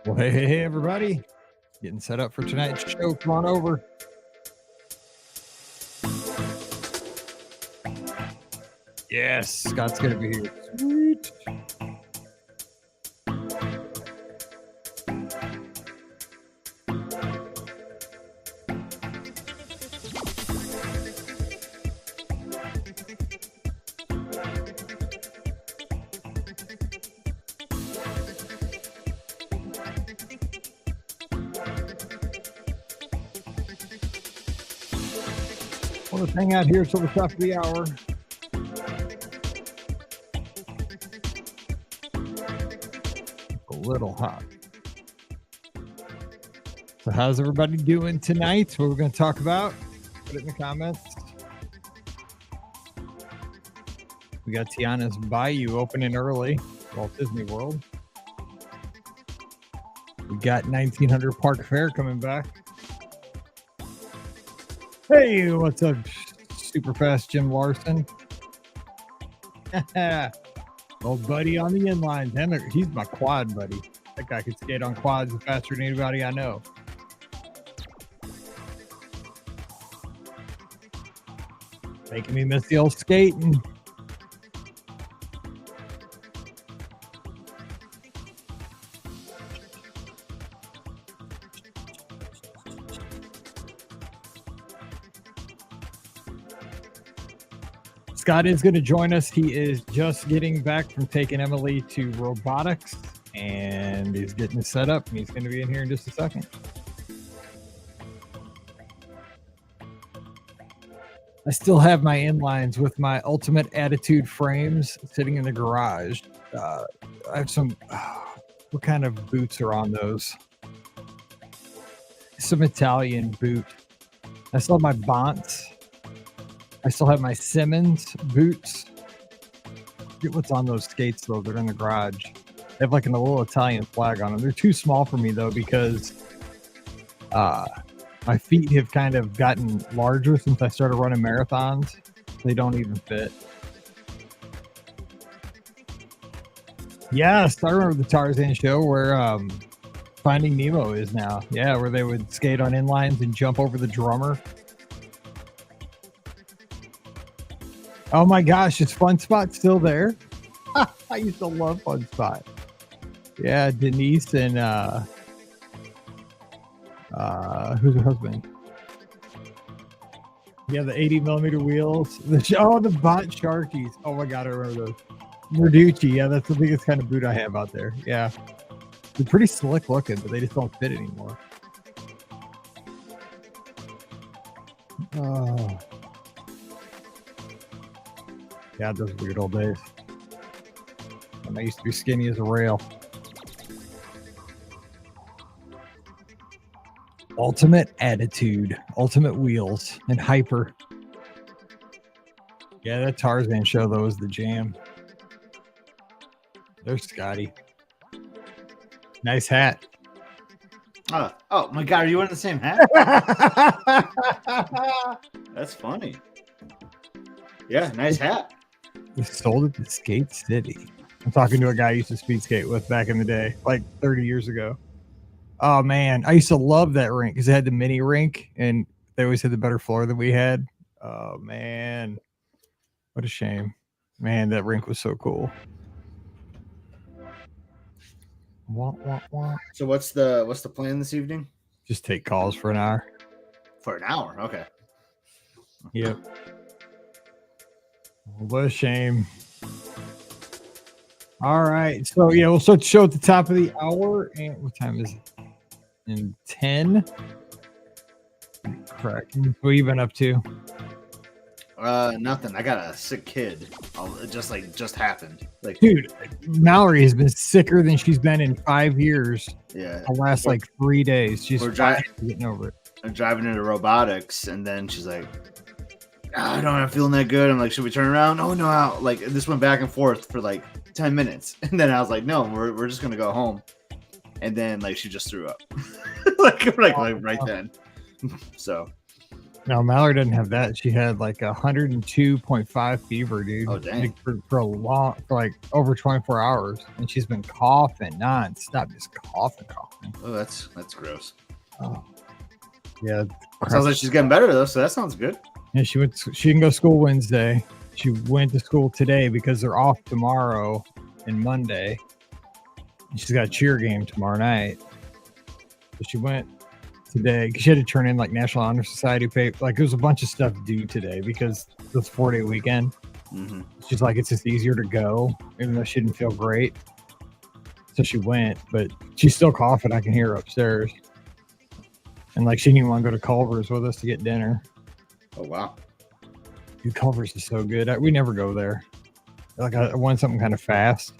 Well, hey, everybody. Getting set up for tonight's show. Come on over. Yes, Scott's going to be here. Sweet. Well, let's hang out here till the top of the hour. A little hot. So how's everybody doing tonight? What we're going to talk about? Put it in the comments. We got Tiana's Bayou opening early. Walt Disney World. We got 1900 Park Fair coming back. Hey, what's up, super fast Jim Larson? Old buddy on the inlines. And he's my quad buddy. That guy could skate on quads faster than anybody I know. Making me miss the old skating. Scott is going to join us. He is just getting back from taking Emily to robotics, and he's getting set up, and he's going to be in here in just a second. I still have my inlines with my Ultimate Attitude frames sitting in the garage. I have some, what kind of boots are on those? Some Italian boot. I still have my Bonts. I still have my Simmons boots. Get what's on those skates, though. They're in the garage. They have like a little Italian flag on them. They're too small for me, though, because my feet have kind of gotten larger since I started running marathons. They don't even fit. Yes, I remember the Tarzan show where Finding Nemo is now. Yeah, where they would skate on inlines and jump over the drummer. Oh my gosh, is Fun Spot still there? I used to love Fun Spot. Yeah, Denise and who's her husband? Yeah, the 80mm wheels. The Bot Sharkies. Oh my god, I remember those. Merducci, yeah, that's the biggest kind of boot I have out there. Yeah. They're pretty slick looking, but they just don't fit anymore. Oh. Yeah, those weird old days. When I used to be skinny as a rail. Ultimate Attitude, Ultimate Wheels, and Hyper. Yeah, that Tarzan show, though, was the jam. There's Scotty. Nice hat. Oh my god, are you wearing the same hat? That's funny. Yeah, nice hat. We sold it to Skate City. I'm talking to a guy I used to speed skate with back in the day, like 30 years ago. Oh man, I used to love that rink because it had the mini rink and they always had the better floor than we had. Oh man, what a shame. Man, that rink was so cool. Wah, wah, wah. So what's the plan this evening? Just take calls for an hour. For an hour, okay. Yep. What a shame. All right. So, yeah, we'll start the show at the top of the hour. And what time is it? In 10. Correct. What have you been up to? Nothing. I got a sick kid. It just happened. Like, dude, Mallory has been sicker than she's been in 5 years. Yeah. The last 3 days. She's getting over it. I'm driving into robotics, and then she's like, I don't know, feeling that good. I'm like, should we turn around? Oh no, like this went back and forth for 10 minutes, and then I was like, no, we're just gonna go home. And then she just threw up, like right then. So No, Mallory doesn't have that. She had like 102.5 fever, dude. Oh, dang. Like for like over 24 hours, and she's been coughing nonstop, just coughing. Oh, that's gross. Oh, yeah. Sounds like she's getting better though, so that sounds good. Yeah, she can go to school Wednesday. She went to school today because they're off tomorrow and Monday. And she's got a cheer game tomorrow night. So she went today because she had to turn in like National Honor Society paper. Like, there was a bunch of stuff due today because this 4-day weekend. Mm-hmm. She's like, it's just easier to go, even though she didn't feel great. So she went, but she's still coughing. I can hear her upstairs. And like, she didn't even want to go to Culver's with us to get dinner. Oh, wow. Dude, Culver's is so good. We never go there. Like, I want something kind of fast.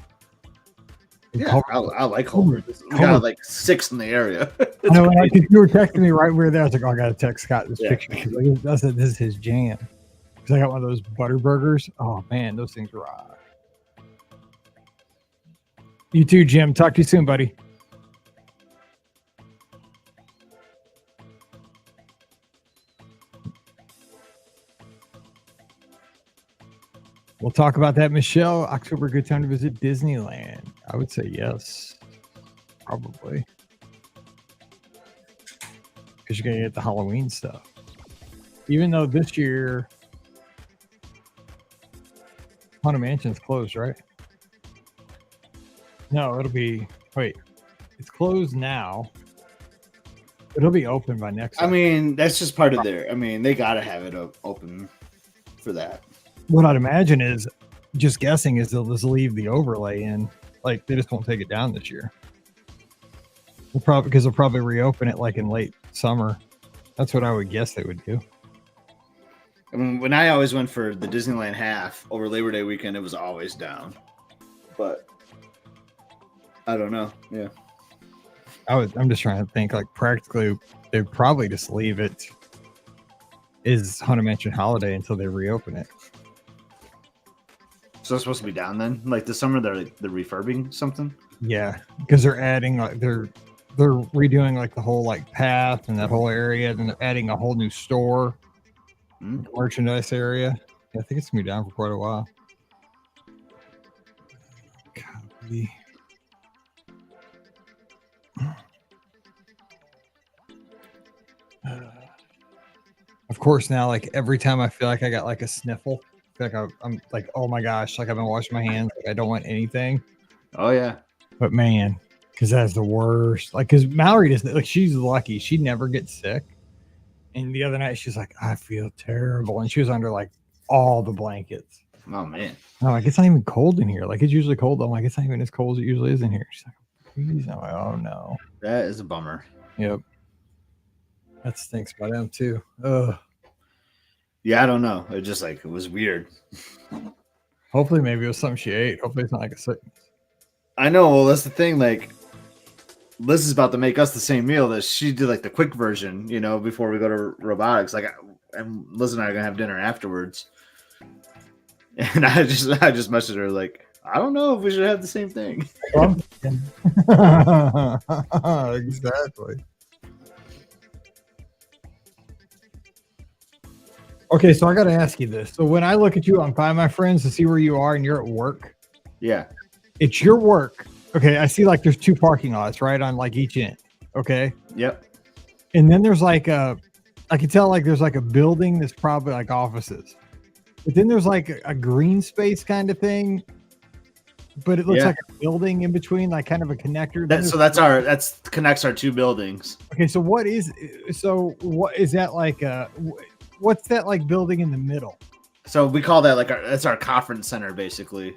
Yeah, I like Culver's. We got like 6 in the area. I know. Like, if you were texting me right when we were there, I was like, oh, I got to text Scott this picture. Like, this is his jam. Because I got one of those butter burgers. Oh, man, those things rock. You too, Jim. Talk to you soon, buddy. We'll talk about that, Michelle. October, good time to visit Disneyland. I would say yes, probably, because you're gonna get the Halloween stuff. Even though this year, Haunted Mansion's closed, right? No, it'll be. Wait, it's closed now. It'll be open by next. I mean, that's just part of their. I mean, they gotta have it open for that. What I'd imagine is, just guessing, is they'll just leave the overlay in. Like, they just won't take it down this year. Because they'll probably reopen it like in late summer. That's what I would guess they would do. I mean, when I always went for the Disneyland half over Labor Day weekend, it was always down. But I don't know. Yeah. I'm just trying to think, like, practically they'd probably just leave it is Haunted Mansion Holiday until they reopen it. So it's supposed to be down then? Like this summer they're refurbing something? Yeah, because they're adding like they're redoing like the whole like path and that whole area, and they're adding a whole new store, merchandise area. Yeah, I think it's gonna be down for quite a while. Copy. Of course, now like every time I feel like I got like a sniffle, I feel like I'm like, oh my gosh, like I've been washing my hands, like I don't want anything. Oh yeah. But man, because that's the worst. Like, because Mallory doesn't, like, she's lucky. She never gets sick. And the other night, she's like, I feel terrible. And she was under, like, all the blankets. Oh, man. I'm like, it's not even cold in here. Like, it's usually cold. I'm like, it's not even as cold as it usually is in here. She's like, please. I'm like, oh, no. That is a bummer. Yep. That stinks by them, too. Ugh. Yeah, I don't know. It just, like, it was weird. Hopefully, maybe it was something she ate. Hopefully, it's not like a sickness. I know. Well, that's the thing. Like, Liz is about to make us the same meal that she did, like the quick version, you know, before we go to robotics. Like, and Liz and I are gonna have dinner afterwards. And I just messaged her like, I don't know if we should have the same thing. Exactly. Okay, so I got to ask you this. So when I look at you on Find My Friends to see where you are and you're at work, yeah, it's your work. Okay, I see like there's 2 parking lots right on like each end. Okay. Yep. And then there's like I can tell like there's like a building that's probably like offices. But then there's like a green space kind of thing. But it looks like a building in between, like kind of a connector. That connects our 2 buildings. Okay, so what is that like what's that like building in the middle? So we call that like that's our conference center basically.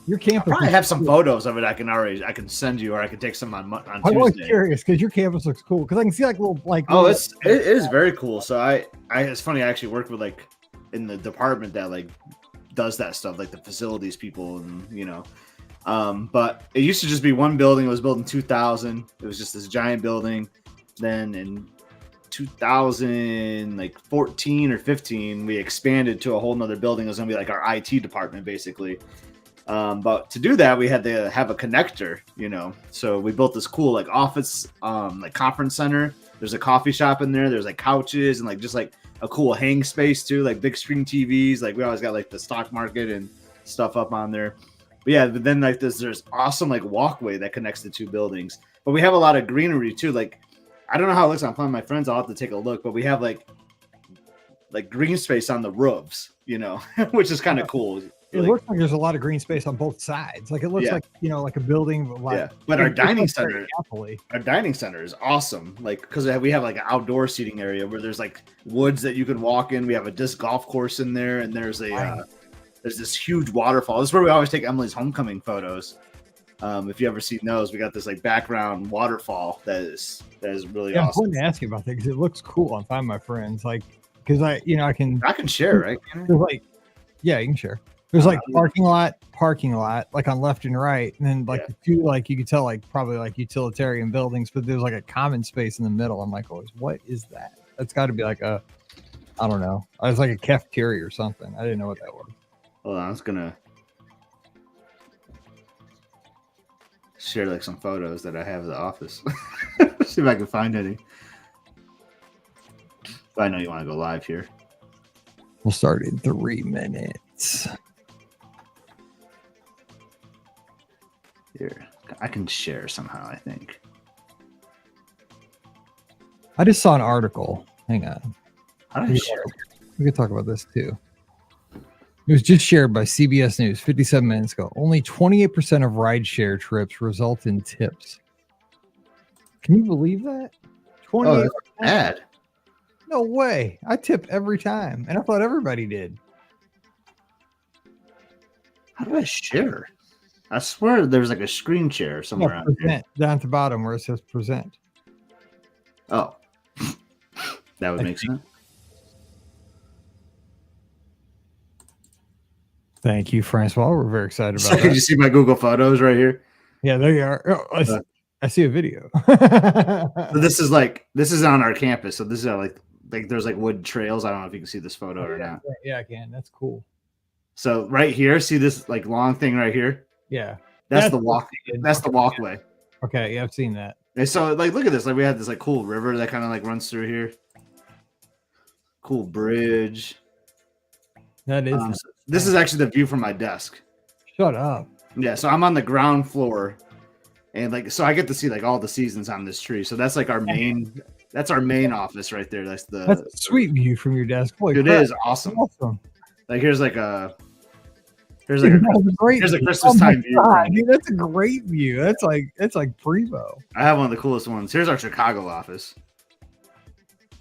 Your campus. I probably have some photos of it. I can send you, or I can take some on Tuesday. I'm always curious because your campus looks cool. Because I can see like little like. Oh, it is very cool. So it's funny. I actually worked with like in the department that like does that stuff, like the facilities people, and you know. But it used to just be one building. It was built in 2000. It was just this giant building. Then in 2014 or 15, we expanded to a whole nother building. It was gonna be like our IT department basically. But to do that, we had to have a connector, you know. So we built this cool like office, like conference center. There's a coffee shop in there. There's like couches and like just like a cool hang space too, like big screen TVs. Like we always got like the stock market and stuff up on there. But yeah, but then like there's awesome like walkway that connects the two buildings. But we have a lot of greenery too. Like I don't know how it looks on Find My Friends. I'll have to take a look. But we have like green space on the roofs, you know, which is kind of cool. It looks like there's a lot of green space on both sides. Like it looks like, you know, like a building. But like, but our dining center is awesome. Like, because we have like an outdoor seating area where there's like woods that you can walk in. We have a disc golf course in there, and there's there's this huge waterfall. This is where we always take Emily's homecoming photos. If you ever seen those, we got this like background waterfall that is really awesome. I wanted to ask you about that because it looks cool on Find My Friends. Like, because I can share, right? Like, yeah, you can share. There's like parking lot, like on left and right, and then like the two, like you could tell, like probably like utilitarian buildings, but there's like a common space in the middle. I'm like, always, what is that? That's got to be like I don't know. I was like a cafeteria or something. I didn't know what that was. Hold on, I was gonna share like some photos that I have of the office. See if I can find any. But I know you want to go live here. We'll start in 3 minutes. Here, I can share somehow, I think. I just saw an article. Hang on. How do I share? We could talk about this too. It was just shared by CBS News 57 minutes ago. Only 28% of rideshare trips result in tips. Can you believe that? 28%? Ad. No way. I tip every time. And I thought everybody did. How do I share? I swear there's like a screen share somewhere around here. Down at the bottom where it says present. Oh. That would make sense. Thank you, Francois. We're very excited about that. Did you see my Google Photos right here? Yeah, there you are. Oh, I see a video. So this is on our campus. So this is like there's like wood trails. I don't know if you can see this photo or not. Yeah, I can. That's cool. So right here, see this like long thing right here? Yeah. That's the walk. That's the walkway. Okay, yeah, I've seen that. And so like look at this. Like we had this like cool river that kind of like runs through here. Cool bridge. That is this is actually the view from my desk. Shut up. Yeah, so I'm on the ground floor. And like so I get to see like all the seasons on this tree. So that's like our main office right there. That's a sweet view from your desk. Holy it crap. is awesome. Like here's a great Christmas time view. Dude, that's a great view. That's like Prevo. I have one of the coolest ones. Here's our Chicago office.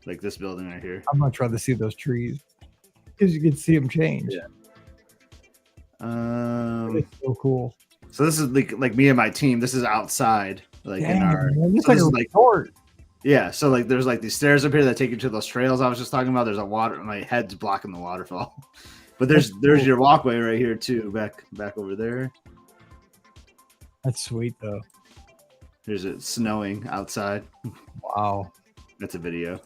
Like this building right here. I'm much rather see those trees because you can see them change. Yeah. It's so cool. So this is like me and my team. This is outside, like in our. It's like a resort. Yeah, so like there's like these stairs up here that take you to those trails I was just talking about. There's a water. My head's blocking the waterfall, but there's your walkway right here too. Back over there. That's sweet though. There's it snowing outside. Wow, that's a video.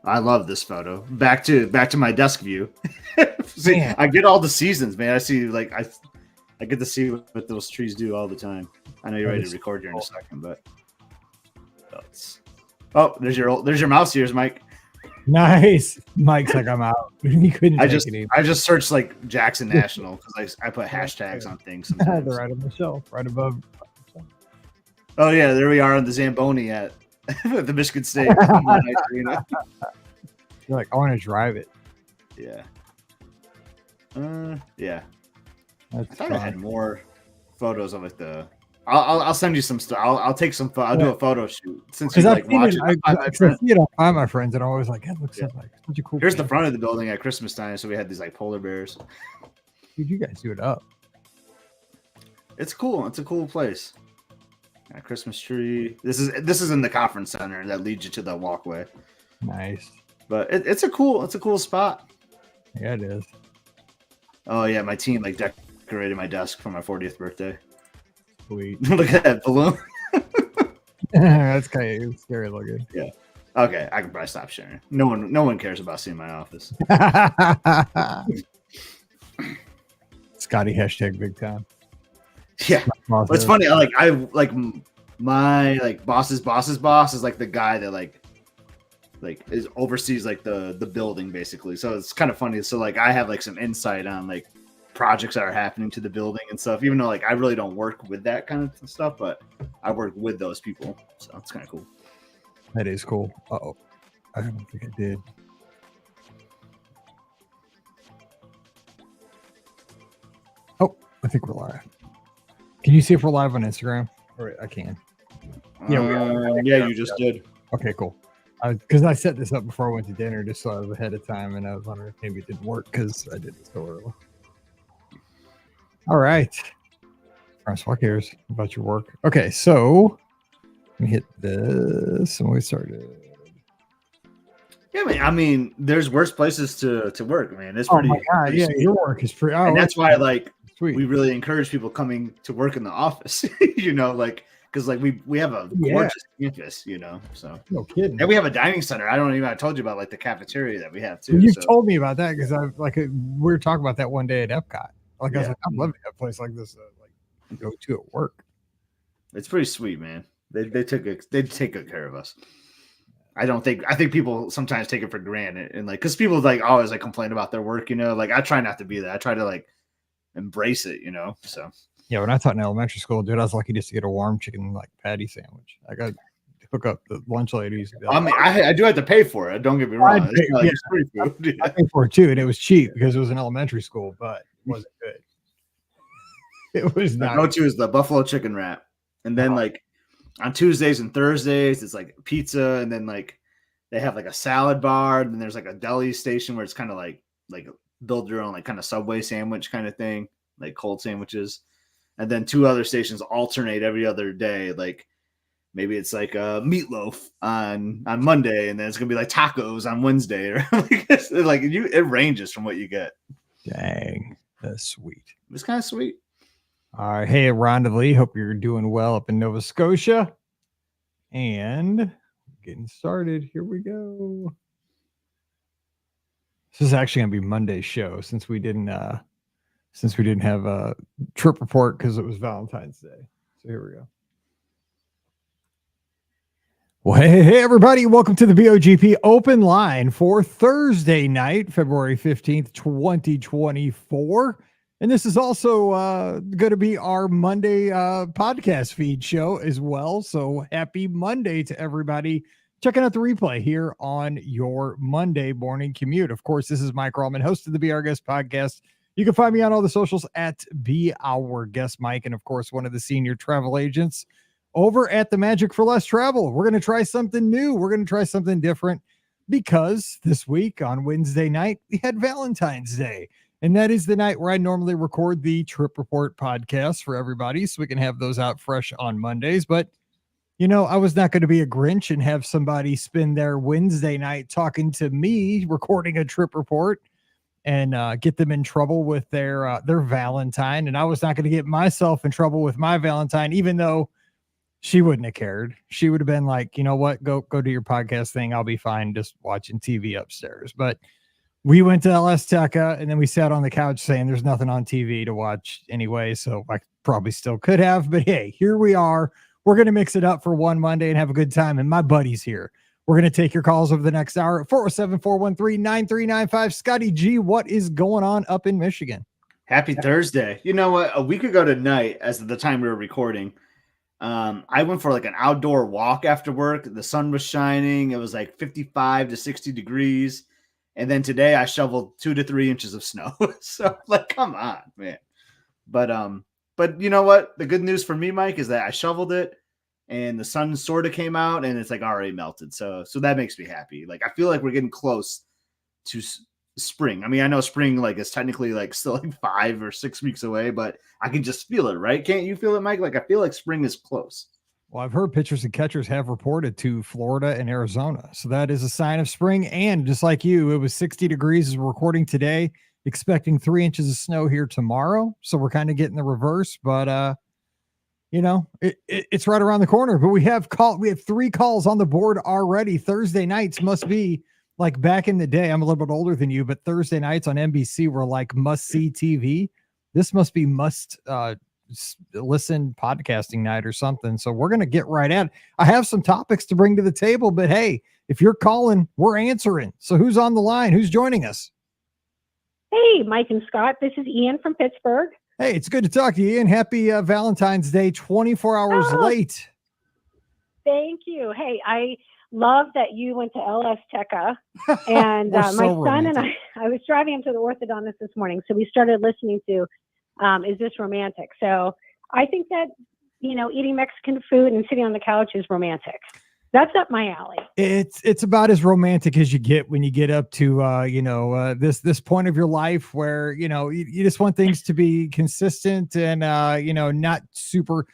I love this photo. Back to my desk view. See, I get all the seasons, man. I see like I get to see what those trees do all the time. I know you're ready to record here in a second, but there's your mouse ears, Mike. Nice. Mike's like, I'm out. He couldn't. I just searched like Jackson National because I put hashtags on things. They're right on the shelf, right above. Oh yeah, there we are on the Zamboni at the Michigan State. You're like, I want to drive it. Yeah. Yeah. I thought I had more photos of like the. I'll send you some stuff. I'll take some. I'll do a photo shoot since you like watch it. I see it on Find My Friends, and I'm always like, it looks like such a cool. Here's the front of the building at Christmas time, so we had these like polar bears. Dude, you guys do it up. It's cool. It's a cool place. Yeah, Christmas tree. This is in the conference center that leads you to the walkway. Nice. But it's a cool spot. Yeah, it is. Oh yeah, my team like decorated my desk for my 40th birthday. Sweet. Look at that balloon. That's kind of scary looking. Yeah. Okay, I can probably stop sharing. No one cares about seeing my office. Scotty hashtag big time. Yeah. Well, it's funny. I my like boss's boss is like the guy that like is oversees like the building basically. So it's kind of funny. So like I have like some insight on like projects that are happening to the building and stuff, even though like I really don't work with that kind of stuff, but I work with those people, so it's kind of cool. That is cool. Uh-oh, I don't think I did. Oh, I think we're live. Can you see if we're live on Instagram? All right, I can. Yeah, yeah, you just did. Okay, cool. Because I set this up before I went to dinner just so I was ahead of time, and I was wondering if maybe it didn't work because I did it so early. All right. Francois cares about your work. Okay, so let me hit this and we started. Yeah, I mean, there's worse places to work, man. It's pretty. Oh my God, pretty yeah, sweet. your work is pretty. And that's why, like, sweet. We really encourage people coming to work in the office. You know, like, because like we have a gorgeous campus. You know, so no kidding. And we have a dining center. I told you about like the cafeteria that we have too. Well, you told me about that because we were talking about that one day at Epcot. Like I was like, I'd love to have a place like this, like go to at work. It's pretty sweet, man. They take good care of us. I think people sometimes take it for granted, and like because people like always like complain about their work, you know. Like I try not to be that. I try to like embrace it, you know. So yeah, when I taught in elementary school, dude, I was lucky just to get a warm chicken like patty sandwich. I got to hook up the lunch ladies. I mean, I do have to pay for it. Don't get me wrong. It's free food. I paid for it too, and it was cheap because it was an elementary school, but it wasn't good. It was not. My go-to is the buffalo chicken wrap, and then like on Tuesdays and Thursdays, it's like pizza, and then like they have like a salad bar, and then there's like a deli station where it's kind of like build your own like kind of Subway sandwich kind of thing, like cold sandwiches, and then 2 other stations alternate every other day, like. Maybe it's like a meatloaf on Monday, and then it's gonna be like tacos on Wednesday, or like it ranges from what you get. Dang, that's sweet. It's kind of sweet. All right, hey, RonDisney, hope you're doing well up in Nova Scotia, and getting started. Here we go. This is actually gonna be Monday's show since we didn't have a trip report because it was Valentine's Day. So here we go. Well, hey, everybody. Welcome to the BOGP open line for Thursday night, February 15th, 2024. And this is also going to be our Monday podcast feed show as well. So happy Monday to everybody checking out the replay here on your Monday morning commute. Of course, this is Mike Rallman, host of the Be Our Guest podcast. You can find me on all the socials at Be Our Guest Mike. And of course, one of the senior travel agents over at the Magic for Less Travel. We're going to try something new. We're going to try something different because this week on Wednesday night, we had Valentine's Day. And that is the night where I normally record the Trip Report podcast for everybody so we can have those out fresh on Mondays. But, you know, I was not going to be a Grinch and have somebody spend their Wednesday night talking to me, recording a Trip Report and get them in trouble with their Valentine. And I was not going to get myself in trouble with my Valentine, even though she wouldn't have cared. She would have been like, you know what, go do your podcast thing. I'll be fine just watching TV upstairs. But we went to LS Teca and then we sat on the couch saying there's nothing on TV to watch anyway. So I probably still could have, but hey, here we are. We're going to mix it up for one Monday and have a good time. And my buddy's here. We're going to take your calls over the next hour at 407-413-9395. Scotty G, what is going on up in Michigan? Happy Thursday. You know what? A week ago tonight, as of the time we were recording, I went for like an outdoor walk after work. The sun was shining. It was like 55 to 60 degrees. And then today I shoveled 2 to 3 inches of snow. So like, come on, man. But you know what? The good news for me, Mike, is that I shoveled it and the sun sort of came out and it's like already melted. So that makes me happy. Like, I feel like we're getting close to spring. I mean, I know spring like is technically like still like 5 or 6 weeks away, but I can just feel it, right? Can't you feel it, Mike? Like I feel like spring is close. Well, I've heard pitchers and catchers have reported to Florida and Arizona. So that is a sign of spring. And just like you, it was 60 degrees as we're recording today, expecting 3 inches of snow here tomorrow. So we're kind of getting the reverse, but you know, it's right around the corner. But we have 3 calls on the board already. Thursday nights must be like back in the day. I'm a little bit older than you, but Thursday nights on NBC were like must see TV. This must be must listen podcasting night or something. So we're going to get right at it. I have some topics to bring to the table, but hey, if you're calling, we're answering. So who's on the line? Who's joining us? Hey, Mike and Scott. This is Ian from Pittsburgh. Hey, it's good to talk to you, Ian. Happy Valentine's Day, 24 hours late. Thank you. Hey, I love that you went to LS Teca. And my son and I was driving him to the orthodontist this morning. So we started listening to Is This Romantic? So I think that, eating Mexican food and sitting on the couch is romantic. That's up my alley. It's about as romantic as you get when you get up to this point of your life where you just want things to be consistent and not super.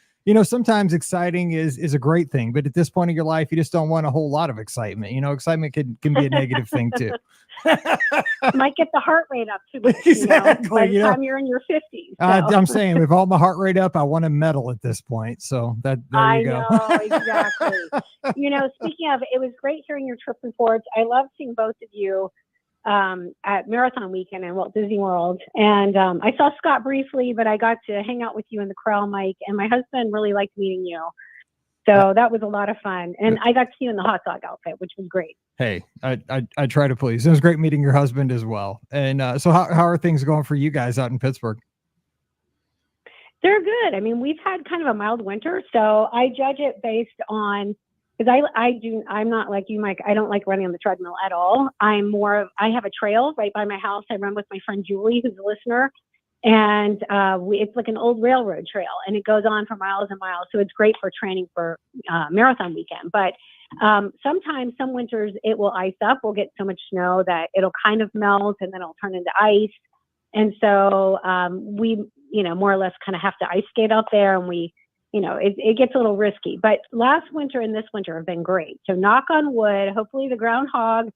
Sometimes exciting is a great thing, but at this point of your life, you just don't want a whole lot of excitement. Excitement can be a negative thing too. Might get the heart rate up too much, exactly. By the time you're in your 50s. So. I'm saying with all my heart rate up, I want to medal at this point. So there you go. I know, exactly. Speaking of, it was great hearing your trip reports. I love seeing both of you at Marathon Weekend in Walt Disney World. And I saw Scott briefly, but I got to hang out with you in the corral, Mike, and my husband really liked meeting you. So that was a lot of fun. And I got to see you in the hot dog outfit, which was great. Hey, I try to please. It was great meeting your husband as well. And so how are things going for you guys out in Pittsburgh? They're good. I mean, we've had kind of a mild winter, so I judge it based on, because I'm not like you, Mike. I don't like running on the treadmill at all. I have a trail right by my house. I run with my friend Julie, who's a listener. And it's like an old railroad trail, and it goes on for miles and miles. So it's great for training for Marathon Weekend. But sometimes, some winters, it will ice up. We'll get so much snow that it'll kind of melt, and then it'll turn into ice. And so we, more or less kind of have to ice skate out there, and it gets a little risky. But last winter and this winter have been great. So knock on wood, hopefully the groundhog,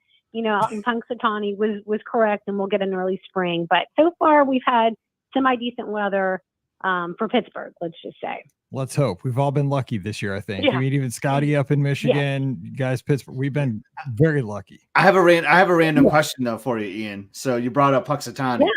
out in Punxsutawney was correct, and we'll get an early spring. But so far, we've had semi-decent weather for Pittsburgh, let's just say. Let's hope. We've all been lucky this year, I think. Yeah. I mean, even Scotty up in Michigan, you guys, Pittsburgh, we've been very lucky. I have a random question though for you, Ian. So you brought up Punxsutawney. Yeah.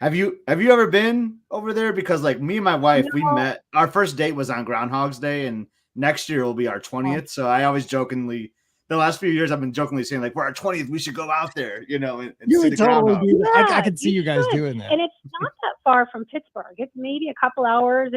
Have you ever been over there? Because like me and my wife, we met. Our first date was on Groundhog's Day, and next year will be our 20th. So I always jokingly, the last few years, I've been jokingly saying like, we're our 20th, we should go out there, and you would totally do that. Yeah, I can see you guys doing that. And it's not that far from Pittsburgh. It's maybe a couple hours.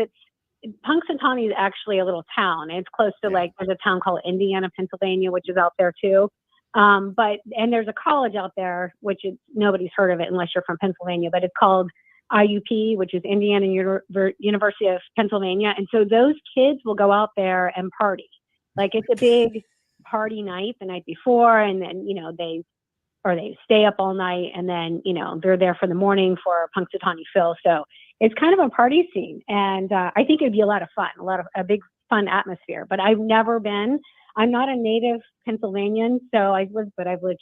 Punxsutawney is actually a little town. It's close to there's a town called Indiana, Pennsylvania, which is out there too. And there's a college out there, which nobody's heard of it unless you're from Pennsylvania, but it's called IUP, which is Indiana University of Pennsylvania. And so those kids will go out there and party. Like it's a big party night the night before, and then they stay up all night, and then they're there for the morning for Punxsutawney Phil. So it's kind of a party scene, and I think it'd be a lot of fun, a big fun atmosphere. But I've never been. I'm not a native Pennsylvanian, so I've lived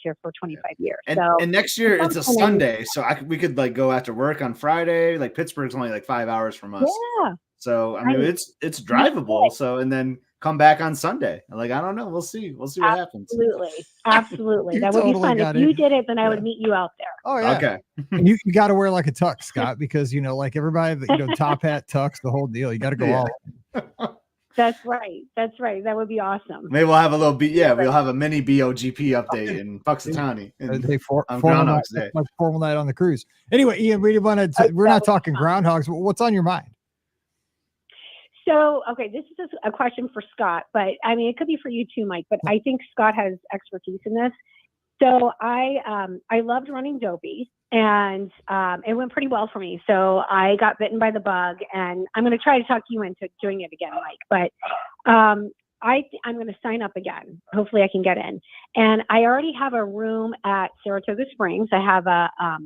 here for 25 years. And next year it's a Sunday, so we could like go after work on Friday. Like Pittsburgh's only like 5 hours from us. Yeah. So I mean it's drivable. So and then come back on Sunday. Like I don't know. We'll see what happens. Absolutely. That would be fun. If you did it, then I would meet you out there. Oh yeah. Okay. And you got to wear like a tux, Scott, because like everybody, top hat, tux, the whole deal. You got to go all in. That's right. That would be awesome. Maybe we'll have a little we'll have a mini BOGP update in Punxsutawney on Groundhog's Day. Formal night on the cruise. Anyway, Ian, we're not talking groundhogs. What's on your mind? So, okay, this is a question for Scott, but I mean, it could be for you too, Mike, but I think Scott has expertise in this. So I loved running Dopey, and it went pretty well for me. So I got bitten by the bug, and I'm going to try to talk you into doing it again, Mike, but I'm going to sign up again. Hopefully I can get in. And I already have a room at Saratoga Springs. I have I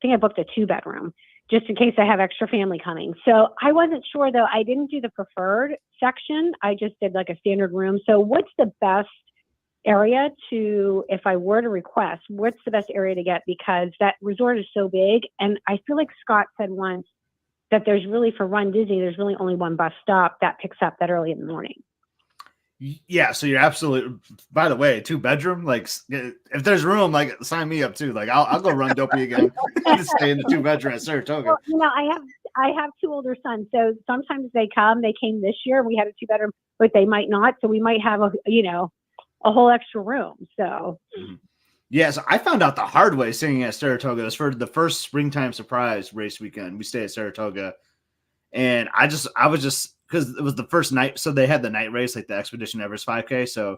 think I booked a 2-bedroom. Just in case I have extra family coming. So I wasn't sure though. I didn't do the preferred section. I just did like a standard room. So what's the best area if I were to request, what's the best area to get? Because that resort is so big. And I feel like Scott said once that there's really, for runDisney, there's really only one bus stop that picks up that early in the morning. Yeah, so you're absolutely. By the way, 2-bedroom. Like, if there's room, like, sign me up too. Like, I'll go run Dopey again. Just stay in the 2-bedroom at Saratoga. Well, I have 2 older sons, so sometimes they come. They came this year. We had a 2-bedroom, but they might not. So we might have a whole extra room. So. Yeah, so I found out the hard way singing at Saratoga. It was for the first springtime surprise race weekend. We stayed at Saratoga, and I was just because it was the first night. So they had the night race, like the Expedition Everest 5K. So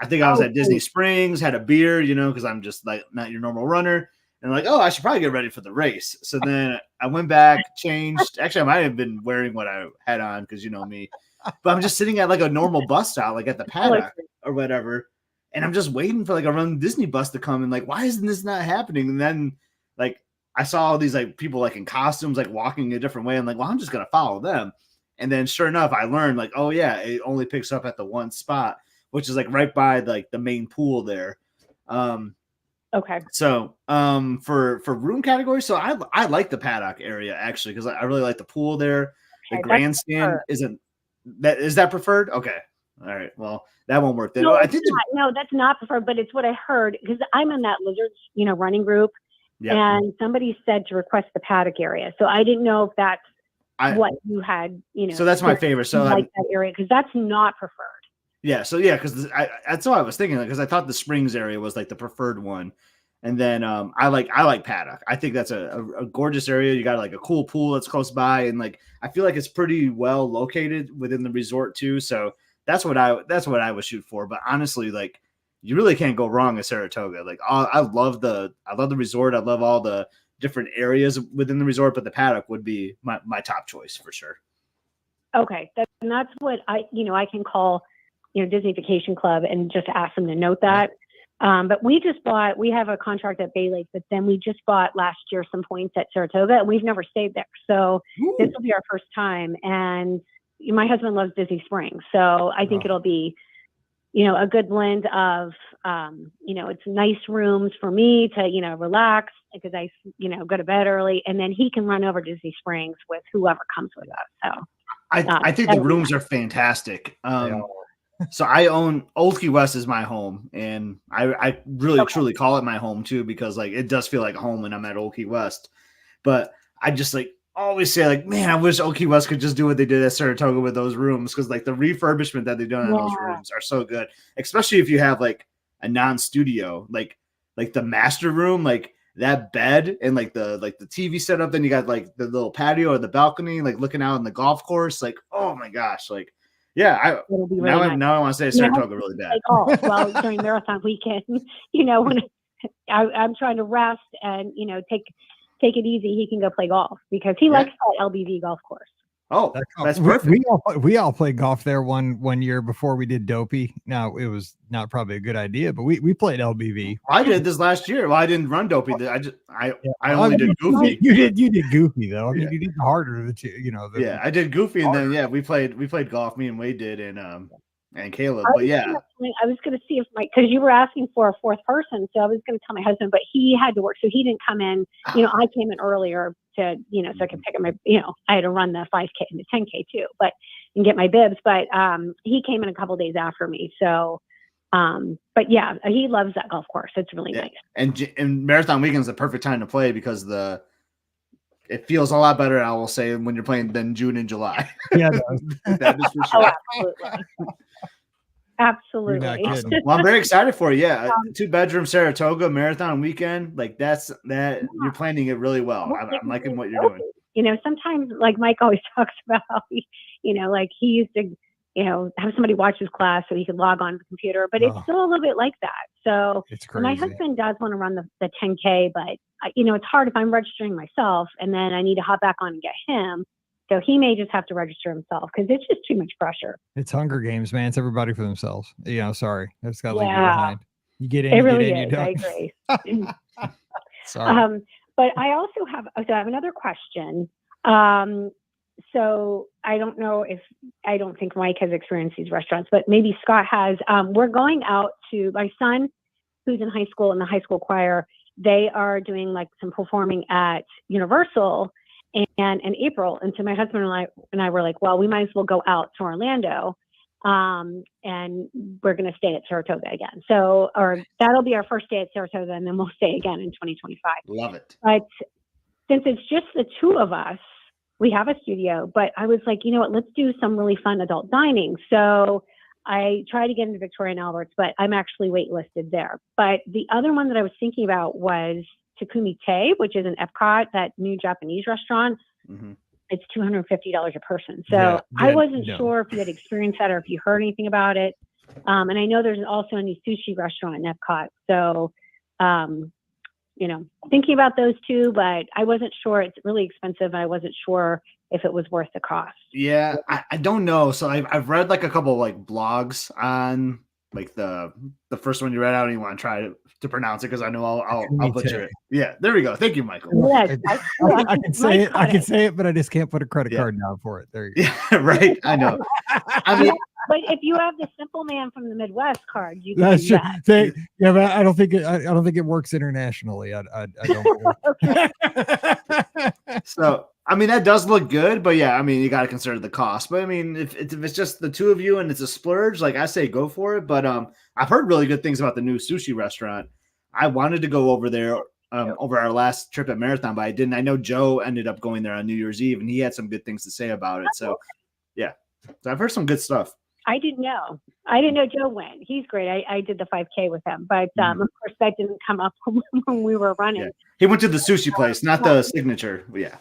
I think I was at Disney Springs, had a beer, because I'm just like not your normal runner. And like, oh, I should probably get ready for the race. So then I went back, changed. Actually, I might have been wearing what I had on because you know me. But I'm just sitting at like a normal bus stop, like at the paddock or whatever. And I'm just waiting for like a runDisney bus to come. And like, why isn't this not happening? And then like I saw all these like people like in costumes, like walking a different way. I'm like, well, I'm just going to follow them. And then sure enough, I learned like, oh yeah, it only picks up at the one spot, which is like right by like the main pool there. Okay. So for room category, so I like the paddock area actually because I really like the pool there. The grandstand is that preferred? Okay. All right. Well, that won't work then. No, no, that's not preferred, but it's what I heard because I'm in that Lizards, running group, and somebody said to request the paddock area. So I didn't know if that's what you had, So that's my favorite. So like that area because that's not preferred. Yeah. So yeah, because that's what I was thinking because I thought the Springs area was like the preferred one. And then I like paddock. I think that's a gorgeous area. You got like a cool pool that's close by, and like I feel like it's pretty well located within the resort too. So that's what I would shoot for. But honestly, like you really can't go wrong at Saratoga. Like I love the resort. I love all the different areas within the resort, but the paddock would be my top choice for sure. Okay, that's what I can call Disney Vacation Club and just ask them to note that. But we have a contract at Bay Lake, but then we just bought last year some points at Saratoga and we've never stayed there. So This will be our first time. And my husband loves Disney Springs. So I think it'll be, a good blend of, it's nice rooms for me to, relax because I, go to bed early and then he can run over Disney Springs with whoever comes with us. So I think the rooms are fantastic. So I own Old Key West is my home, and I really truly call it my home too because like it does feel like home when I'm at Old Key West. But I just like always say like, man, I wish Old Key West could just do what they did at Saratoga with those rooms because like the refurbishment that they've done in those rooms are so good, especially if you have like a non-studio, like the master room, like that bed and like the TV setup. Then you got like the little patio or the balcony, like looking out on the golf course. Like, oh my gosh, like. Yeah, now I want to say Saratoga really bad. Well, during marathon weekend, when I'm trying to rest and take it easy, he can go play golf because he likes that LBV golf course. Oh, that's perfect. We all played golf there one year before we did Dopey. Now it was not probably a good idea, but we played LBV. I did this last year. Well, I didn't run Dopey. I only did Goofy. You did Goofy though. I mean, you did harder of the two. I did Goofy, and then we played golf. Me and Wade did, and Caleb. But I was going to see if because you were asking for a fourth person, so I was going to tell my husband, but he had to work, so he didn't come in. I came in earlier to so I could pick up my I had to run the 5K and the 10K too, and get my bibs. But he came in a couple days after me, so. But yeah, he loves that golf course. It's really nice. And marathon weekend is the perfect time to play because it feels a lot better, I will say, when you're playing than June and July. Yeah, that is for sure. Absolutely. Well, I'm very excited for you. Yeah, 2-bedroom Saratoga marathon weekend. Like you're planning it really well. I'm liking what you're doing. Sometimes like Mike always talks about how he used to, have somebody watch his class so he could log on to the computer, but it's still a little bit like that. So my husband does want to run the 10K, but it's hard if I'm registering myself and then I need to hop back on and get him. So he may just have to register himself because it's just too much pressure. It's Hunger Games, man. It's everybody for themselves. Sorry. I just got to leave you behind. You get in, it you really get in, is. I agree. Sorry. But I also have another question. So I don't know I don't think Mike has experienced these restaurants, but maybe Scott has. We're going out to my son, who's in high school in the high school choir. They are doing like some performing at Universal and in April. And so my husband and I were like, well, we might as well go out to Orlando. And we're going to stay at Saratoga again. So, or that'll be our first day at Saratoga and then we'll stay again in 2025. Love it. But since it's just the two of us, we have a studio, but I was like, you know what, let's do some really fun adult dining. So I tried to get into Victoria and Albert's, but I'm actually waitlisted there. But the other one that I was thinking about was Takumi Te, which is an Epcot, that new Japanese restaurant. Mm-hmm. It's $250 a person. So I wasn't sure if you had experienced that or if you heard anything about it. And I know there's also a new sushi restaurant in Epcot. So, you know, thinking about those two, but I wasn't sure. It's really expensive. And I wasn't sure if it was worth the cost. Yeah, I don't know. So I've read like a couple of like blogs on like the first one you read out and you want to try to pronounce it because I know I'll butcher it. Yeah, there we go. Thank you, Michael. Yes, I can say it. I can say it, but I just can't put a credit card down for it. There you go. Yeah, right. I know. I mean, but if you have the Simple Man from the Midwest card, you can that's do true. that. Yeah, but I don't think it works internationally. I don't. So I mean that does look good, but yeah, I mean you got to consider the cost. But I mean if it's just the two of you and it's a splurge, like I say, go for it. But I've heard really good things about the new sushi restaurant. I wanted to go over there over our last trip at Marathon, but I didn't. I know Joe ended up going there on New Year's Eve, and he had some good things to say about it. So yeah, so I've heard some good stuff. I didn't know. Joe went. He's great. I did the 5K with him, but of course that didn't come up when we were running. Yeah. He went to the sushi place, not the signature. Yeah.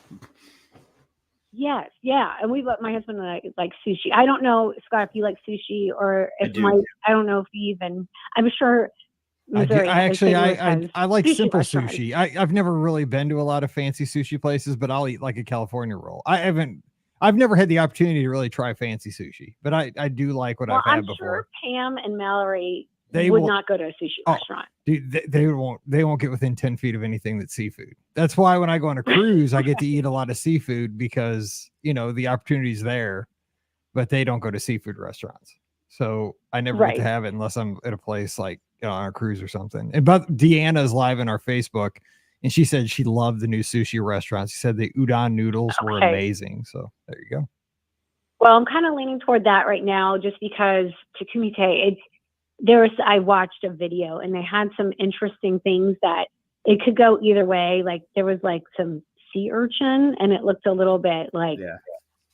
Yes, yeah, and my husband and I like sushi. I don't know, Scott, if you like sushi or if I don't know if you even. I'm sure. Missouri, I like simple restaurants. sushi. I've never really been to a lot of fancy sushi places, but I'll eat like a California roll. I've never had the opportunity to really try fancy sushi, but I do like what I've had before. Sure Pam and Mallory would not go to a sushi restaurant. Dude, they won't get within 10 feet of anything that's seafood. That's why when I go on a cruise, I get to eat a lot of seafood because, you know, the opportunity's there, but they don't go to seafood restaurants. So I never get to have it unless I'm at a place like, you know, on a cruise or something. And but Deanna's live in our Facebook, and she said she loved the new sushi restaurant. She said the udon noodles were amazing. So there you go. Well, I'm kind of leaning toward that right now, just because Takumi Te, I watched a video and they had some interesting things that it could go either way. Like there was like some sea urchin and it looked a little bit like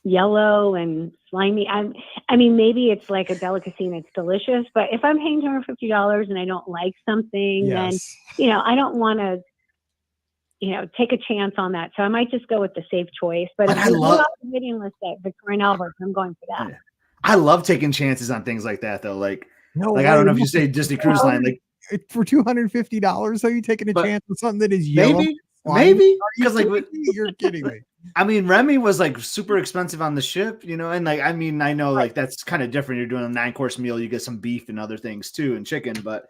yellow and slimy. I mean, maybe it's like a delicacy and it's delicious, but if I'm paying $250 and I don't like something, then, you know, I don't want to, you know, take a chance on that. So I might just go with the safe choice. But if I love the waiting list at Victoria and Albert, I'm going for that. I love taking chances on things like that, though. Like I don't know if you say Disney Cruise Line, like for $250, are you taking a chance on something that is yellow? Maybe because like you're kidding me. I mean, Remy was like super expensive on the ship, you know, and like I mean, I know like that's kind of different. You're doing a 9-course meal, you get some beef and other things too, and chicken, but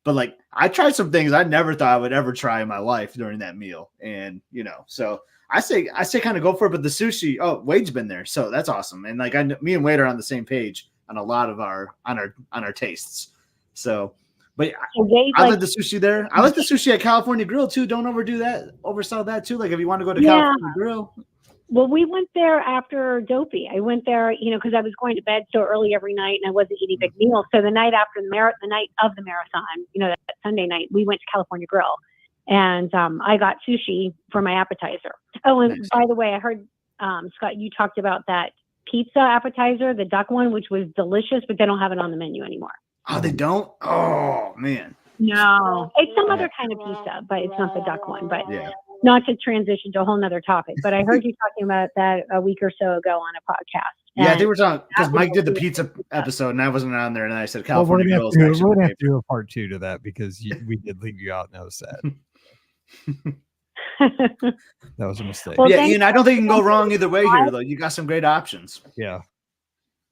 like I tried some things I never thought I would ever try in my life during that meal, and you know, so I say kind of go for it. But the sushi, Wade's been there, so that's awesome, and like me and Wade are on the same page on a lot of our tastes. So, but I like the sushi there. I like the sushi at California Grill too. Don't oversell that too. Like if you want to go to California Grill. Well, we went there after Dopey. I went there, you know, because I was going to bed so early every night and I wasn't eating big meals. So the night after the night of the marathon, you know, that Sunday night, we went to California Grill, and I got sushi for my appetizer. Oh, and by the way, I heard Scott, you talked about that pizza appetizer, the duck one, which was delicious, but they don't have it on the menu anymore. Oh, they don't? Oh man. No, it's some other kind of pizza, but it's not the duck one. But not to transition to a whole nother topic, but I heard you talking about that a week or so ago on a podcast. Yeah, they were talking because Mike did the pizza episode and I wasn't on there, and I said California Girls. We're going to have to do a part 2 to that because we did leave you out, and that was sad. That was a mistake. Well, yeah, Ian, I don't think you can go wrong either way here, though. You got some great options.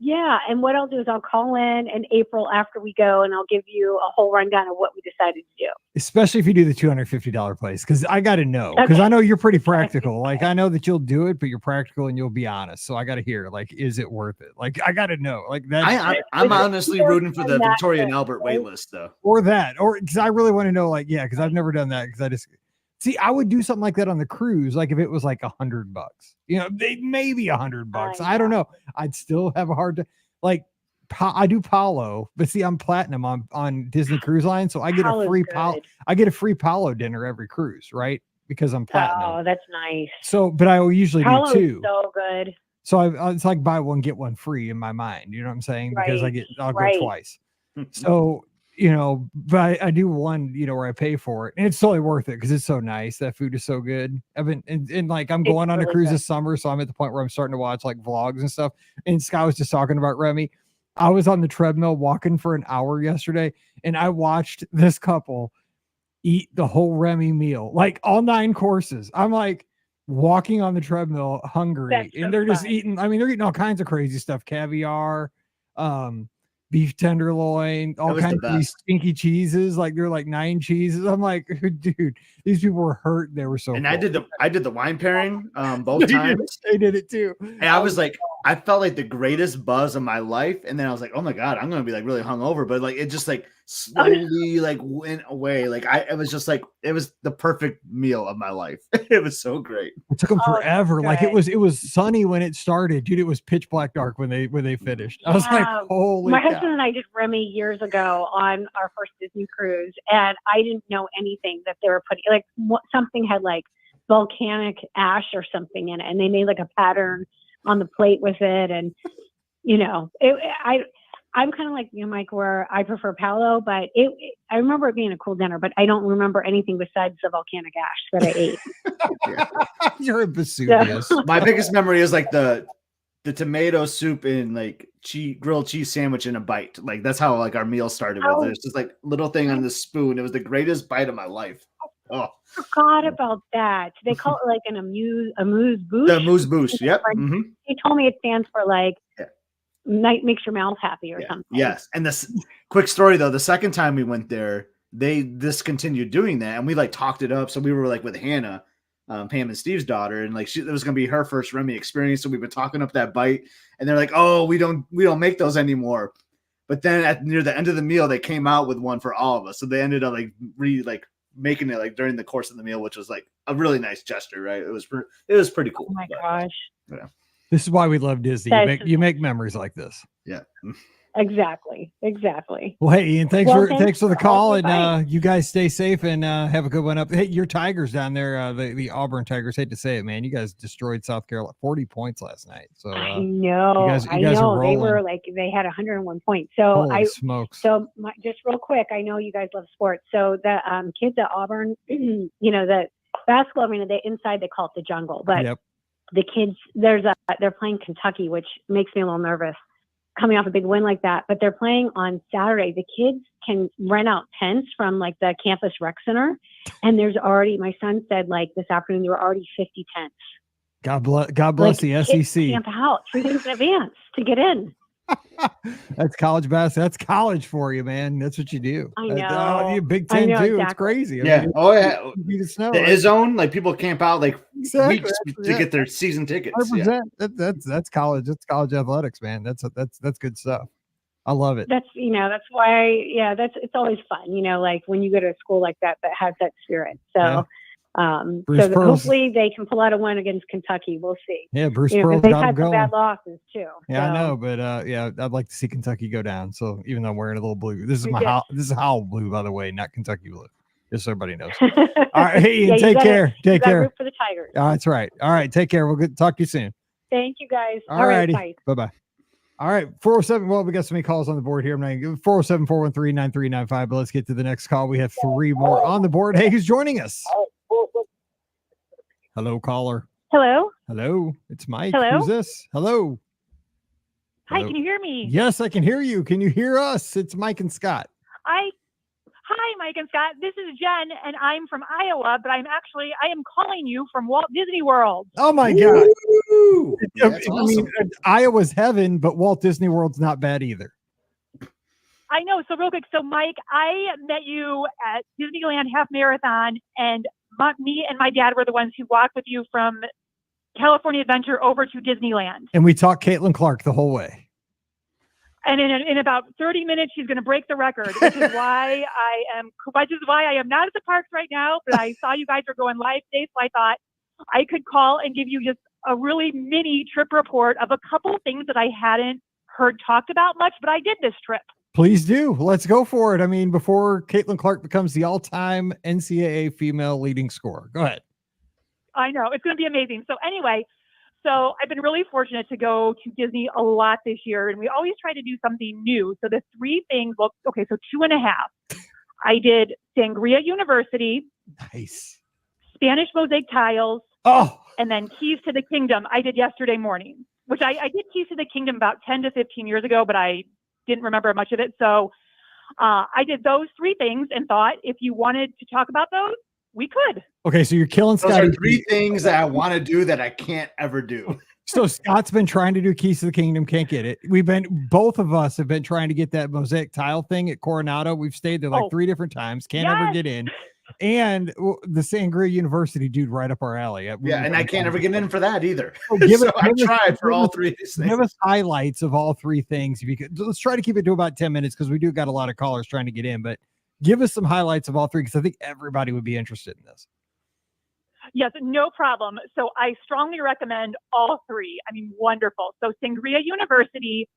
Yeah, and what I'll do is I'll call in April after we go, and I'll give you a whole rundown of what we decided to do. Especially if you do the $250 place, because I got to know, because I know you're pretty practical. Like I know that you'll do it, but you're practical and you'll be honest. So I got to hear, like, is it worth it? Like I got to know, like that. I'm honestly rooting for the Victoria and Albert wait list, though, or because I really want to know, like, because I've never done that, because I just. See, I would do something like that on the cruise, like if it was like $100, you know, maybe $100. I don't know. I'd still have a hard time. Like I do Palo, but see, I'm platinum on Disney Cruise Line, so I get a free Palo. I get a free Palo dinner every cruise, right? because I'm platinum. Oh, that's nice. So, but I usually Palo do is two. so good. So it's like buy one get one free in my mind. You know what I'm saying? Because I'll go twice. So but I do one where I pay for it, and it's totally worth it because it's so nice. That food is so good. I've been and like I'm going on a cruise this summer, so I'm at the point where I'm starting to watch like vlogs and stuff. And Scott was just talking about Remy. I was on the treadmill walking for an hour yesterday, and I watched this couple eat the whole Remy meal, like all 9 courses. I'm like walking on the treadmill hungry, and they're just eating. I mean, they're eating all kinds of crazy stuff: caviar, beef tenderloin, all kinds of these stinky cheeses. Like they're like 9 cheeses. I'm like, dude, these people were hurt. They were so. And full. I did the wine pairing both times. They did it too. And I was like, I felt like the greatest buzz of my life, and then I was like, oh my god, I'm gonna be like really hungover, but like it just like slowly like went away. Like it was just like it was the perfect meal of my life. It was so great. It took them forever. Like it was sunny when it started, dude. It was pitch black dark when they finished. I was like, holy. My husband and I did Remy years ago on our first Disney cruise, and I didn't know anything that they were putting. Like something had like volcanic ash or something in it, and they made like a pattern on the plate with it. And I'm kind of like you, Mike, where I prefer Palo, but I remember it being a cool dinner, but I don't remember anything besides the volcanic ash that I ate. You're a Vesuvius. So, my biggest memory is like the tomato soup and like grilled cheese sandwich in a bite. Like that's how like our meal started with. It's just like little thing on the spoon. It was the greatest bite of my life. Oh, I forgot about that. They call it like an amuse bouche. The amuse bouche. Yep. Mm-hmm. He told me it stands for like makes your mouth happy or something. Yes. And this quick story though, the second time we went there, they discontinued doing that, and we like talked it up. So we were like with Hannah, Pam and Steve's daughter, and like it was gonna be her first Remy experience. So we've been talking up that bite, and they're like, "Oh, we don't make those anymore." But then near the end of the meal, they came out with one for all of us. So they ended up like making it like during the course of the meal, which was like a really nice gesture, right? It was pretty cool. Oh my gosh. Yeah. This is why we love Disney. You make memories like this. Yeah. Exactly. Well, hey, Ian, thanks for the call, and you guys stay safe and have a good one up. Hey, your Tigers down there, the Auburn Tigers. Hate to say it, man, you guys destroyed South Carolina, 40 points last night. So I know, you guys are rolling. They were like they had 101 points. So holy smokes! So just real quick, I know you guys love sports. So the kids at Auburn, the basketball arena, inside they call it the jungle, but the kids they're playing Kentucky, which makes me a little nervous. Coming off a big win like that, but they're playing on Saturday. The kids can rent out tents from like the campus rec center, and there's already, my son said like this afternoon there were already 50 tents. God bless the SEC. Camp out 3 days in advance to get in. That's college basketball. That's college for you, man. That's what you do. I know. You Big Ten too. Exactly. It's crazy. Yeah. Be the snow. The zone, like people camp out like weeks to get their season tickets. 100%. Yeah. That's college. That's college athletics, man. That's good stuff. I love it. That's why. It's always fun. Like when you go to a school like that has that spirit. So. Yeah. Hopefully they can pull out a win against Kentucky. We'll see. Yeah, Bruce Pearl's they've got had them some going. bad losses too. Yeah, I know, but I'd like to see Kentucky go down. So even though I'm wearing a little blue, this is Howl blue, by the way, not Kentucky blue. Just so everybody knows. All right, hey, Ian, take care. Take care. Root for the Tigers. That's right. All right, take care. We'll talk to you soon. Thank you, guys. All righty. Bye bye. All right, 407. Well, we got so many calls on the board here. I'm not 407-413-9395. But let's get to the next call. We have 3 more on the board. Hey, who's joining us? Hello, caller. Hello, it's Mike. Hello? Who's this? Hello. Hi, can you hear me? Yes, I can hear you. Can you hear us? It's Mike and Scott. Hi, Mike and Scott. This is Jen, and I'm from Iowa, but I am calling you from Walt Disney World. Oh my God. Awesome. Iowa's heaven, but Walt Disney World's not bad either. I know. So real quick. So Mike, I met you at Disneyland Half Marathon, and me and my dad were the ones who walked with you from California Adventure over to Disneyland. And we talked Caitlin Clark the whole way. And in about 30 minutes, she's going to break the record, which is why I am not at the parks right now. But I saw you guys are going live today, so I thought I could call and give you just a really mini trip report of a couple things that I hadn't heard talked about much, but I did this trip. Please do. Let's go for it. I mean, before Caitlin Clark becomes the all-time NCAA female leading scorer. Go ahead. I know. It's going to be amazing. So anyway, so I've been really fortunate to go to Disney a lot this year, and we always try to do something new. So the 3 things, well, okay, so 2.5. I did Sangria University, Nice. Spanish mosaic tiles, Oh, and then Keys to the Kingdom I did yesterday morning, which I did Keys to the Kingdom about 10 to 15 years ago, but I didn't remember much of it. So I did those 3 things and thought if you wanted to talk about those, we could. okay. So you're killing Those Scotty. are 3 things that I want to do that I can't ever do. So Scott's been trying to do Keys to the Kingdom, can't get it. Both of us have been trying to get that mosaic tile thing at Coronado. We've stayed there like 3 different times, can't ever get in. And the Sangria University dude right up our alley. Yeah, and I can't ever get in for that either. So I tried for all 3 of these things. Give us highlights of all 3 things if you could. Let's try to keep it to about 10 minutes because we do got a lot of callers trying to get in, but give us some highlights of all 3 because I think everybody would be interested in this. Yes, no problem. So I strongly recommend all 3. I mean, wonderful. So Sangria University,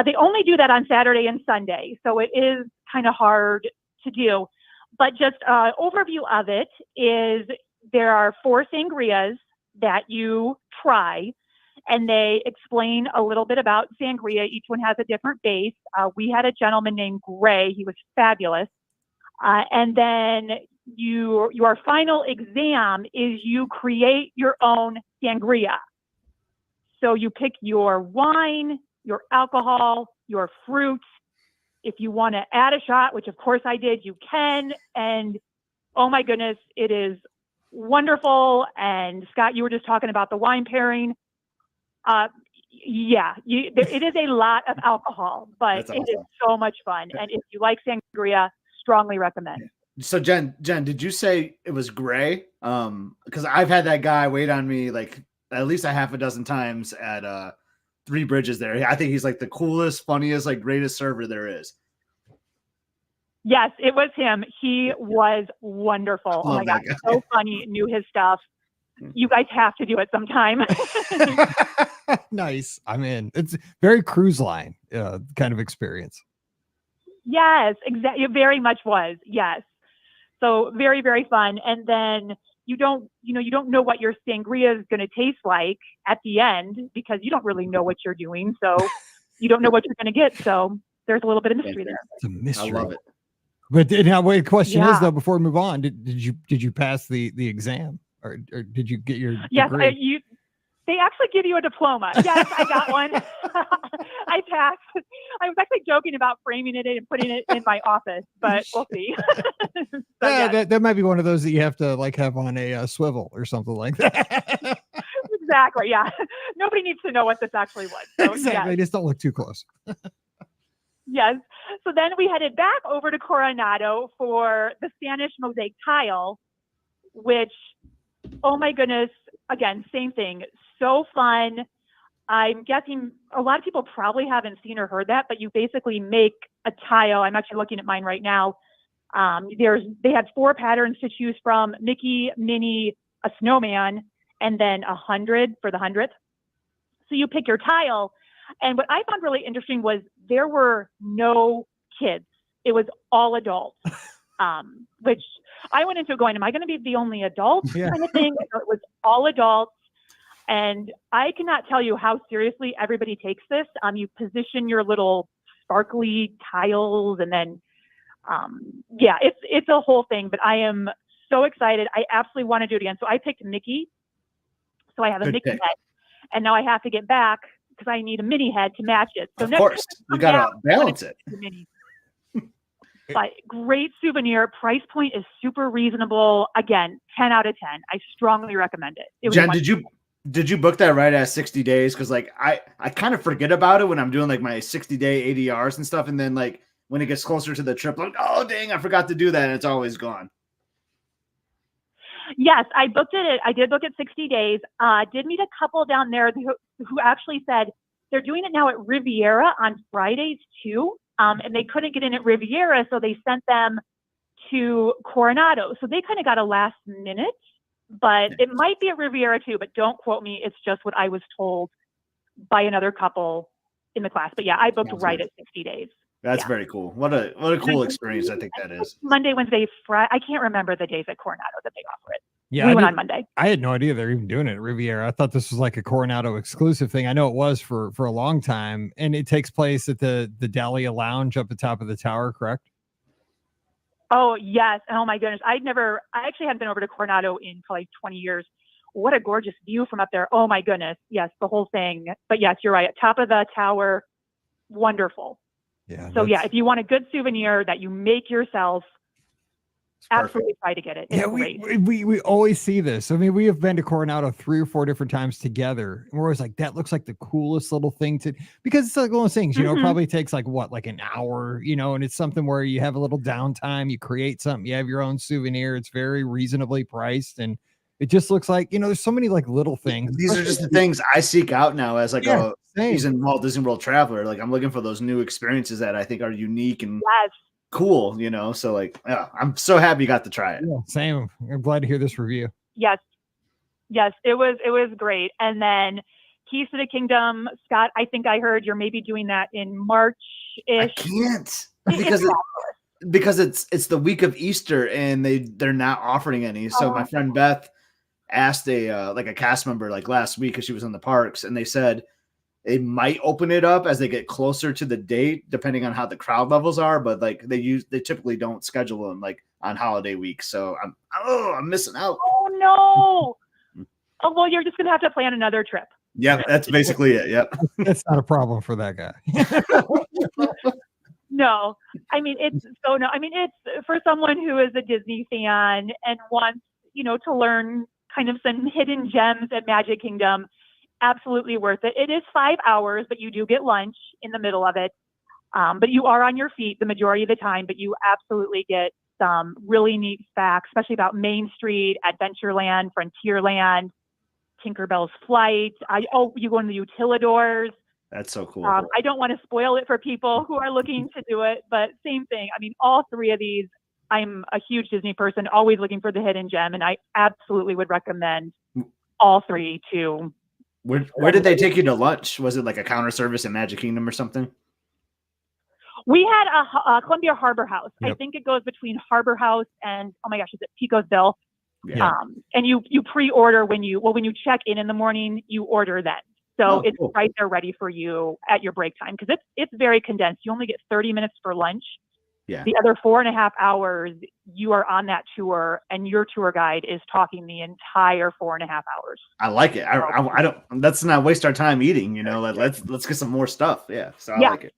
they only do that on Saturday and Sunday. So it is kind of hard to do. But just overview of it is there are 4 sangrias that you try, and they explain a little bit about sangria. Each one has a different base. We had a gentleman named Gray. He was fabulous. And then your final exam is you create your own sangria. So you pick your wine, your alcohol, your fruit. If you want to add a shot, which of course I did, you can. And oh my goodness, it is wonderful. And Scott, you were just talking about the wine pairing. It is a lot of alcohol, but That's awesome. It is so much fun. And if you like sangria, strongly recommend. So Jen, did you say it was Gray? Because I've had that guy wait on me like at least a half a dozen times at 3 Bridges there. I think he's like the coolest, funniest, like greatest server there is. Yes, it was him. He was wonderful. Oh my God, so funny. Knew his stuff. You guys have to do it sometime. Nice. I'm in. It's very cruise line kind of experience. Yes, exactly. It very much was. Yes. So very, very fun. And then you don't know what your sangria is going to taste like at the end because you don't really know what you're doing. So you don't know what you're going to get. So there's a little bit of mystery there. It's a mystery. I love it. But now, wait. The question is though, before we move on, did you pass the exam or did you get your degree? They actually give you a diploma. Yes, I got one. I passed. I was actually joking about framing it and putting it in my office, but we'll see. That might be one of those that you have to like have on a swivel or something like that. Exactly. Yeah. Nobody needs to know what this actually was. So, exactly. Yes. Just don't look too close. Yes. So then we headed back over to Coronado for the Spanish mosaic tile, which, oh my goodness, again, same thing. So fun. I'm guessing a lot of people probably haven't seen or heard that, but you basically make a tile. I'm actually looking at mine right now. They had 4 patterns to choose from: Mickey, Minnie, a snowman, and then 100 for the 100th. So you pick your tile. And what I found really interesting was there were no kids. It was all adults, which I went into going, am I going to be the only adult kind of thing? So it was all adults. And I cannot tell you how seriously everybody takes this. You position your little sparkly tiles and then, it's a whole thing, but I am so excited. I absolutely want to do it again. So I picked Mickey. So I have a Mickey head, and now I have to get back because I need a Minnie head to match it. So of course, you got to balance it. But great souvenir. Price point is super reasonable. Again, 10 out of 10. I strongly recommend it. Jen, did you book that right at 60 days? Because like I kind of forget about it when I'm doing like my 60-day ADRs and stuff, and then like when it gets closer to the trip, like, oh dang, I forgot to do that, and it's always gone. Yes, I booked it. I did book it 60 days. Did meet a couple down there who actually said they're doing it now at Riviera on Fridays too. And they couldn't get in at Riviera, so they sent them to Coronado. So they kind of got a last minute, but it might be a Riviera too, but don't quote me. It's just what I was told by another couple in the class. But yeah, I booked right at 60 days. That's very cool. What a cool experience I think that is. Monday, Wednesday, Friday. I can't remember the days at Coronado that they offer it. Yeah, we went on Monday. I had no idea they're even doing it at Riviera. I thought this was like a Coronado exclusive thing. I know it was for a long time, and it takes place at the Dahlia Lounge up the top of the tower, correct? Oh, yes. Oh, my goodness. I actually hadn't been over to Coronado in probably 20 years. What a gorgeous view from up there. Oh, my goodness. Yes, the whole thing. But yes, you're right. Top of the tower, wonderful. Yeah. So, yeah, if you want a good souvenir that you make yourself, absolutely try to get it. It's great. We always see this. I mean, we have been to Coronado 3 or 4 different times together, and we're always like, that looks like the coolest little thing to, because it's like one of those things, you know, it probably takes like an hour, you know, and it's something where you have a little downtime, you create something, you have your own souvenir, it's very reasonably priced, and it just looks like, you know, there's so many like little things. These are just the things I seek out now as like a seasoned Walt Disney World traveler. Like I'm looking for those new experiences that I think are unique and cool, you know. So like, yeah, I'm so happy you got to try it. Yeah, same. I'm glad to hear this review. Yes, it was great. And then Keys to the Kingdom, Scott, I think I heard you're maybe doing that in March-ish. I can't because it's the week of Easter and they're not offering any. So my friend Beth asked a cast member like last week because she was in the parks, and they said they might open it up as they get closer to the date, depending on how the crowd levels are. But like they typically don't schedule them like on holiday week. So I'm missing out. Oh no! Oh well, you're just gonna have to plan another trip. Yeah, that's basically it. Yep, that's not a problem for that guy. No, I mean it's for someone who is a Disney fan and wants, you know, to learn kind of some hidden gems at Magic Kingdom. Absolutely worth it. It is 5 hours, but you do get lunch in the middle of it. But you are on your feet the majority of the time, but you absolutely get some really neat facts, especially about Main Street, Adventureland, Frontierland, Tinkerbell's Flight. You go in the Utilidors. That's so cool. I don't want to spoil it for people who are looking to do it, but same thing. I mean, all 3 of these, I'm a huge Disney person, always looking for the hidden gem, and I absolutely would recommend all 3 to. Where did they take you to lunch? Was it like a counter service in Magic Kingdom or something? We had a Columbia Harbor House. Yep. I think it goes between Harbor House and, oh my gosh, is it Pico's Bill? Yeah. And you pre-order when you check in the morning, you order then. So it's cool. right there ready for you at your break time, because it's very condensed. You only get 30 minutes for lunch. Yeah. The other 4.5 hours, you are on that tour, and your tour guide is talking the entire 4.5 hours. I like it. I don't. Let's not waste our time eating. You know, let's get some more stuff. Yeah. So I like it.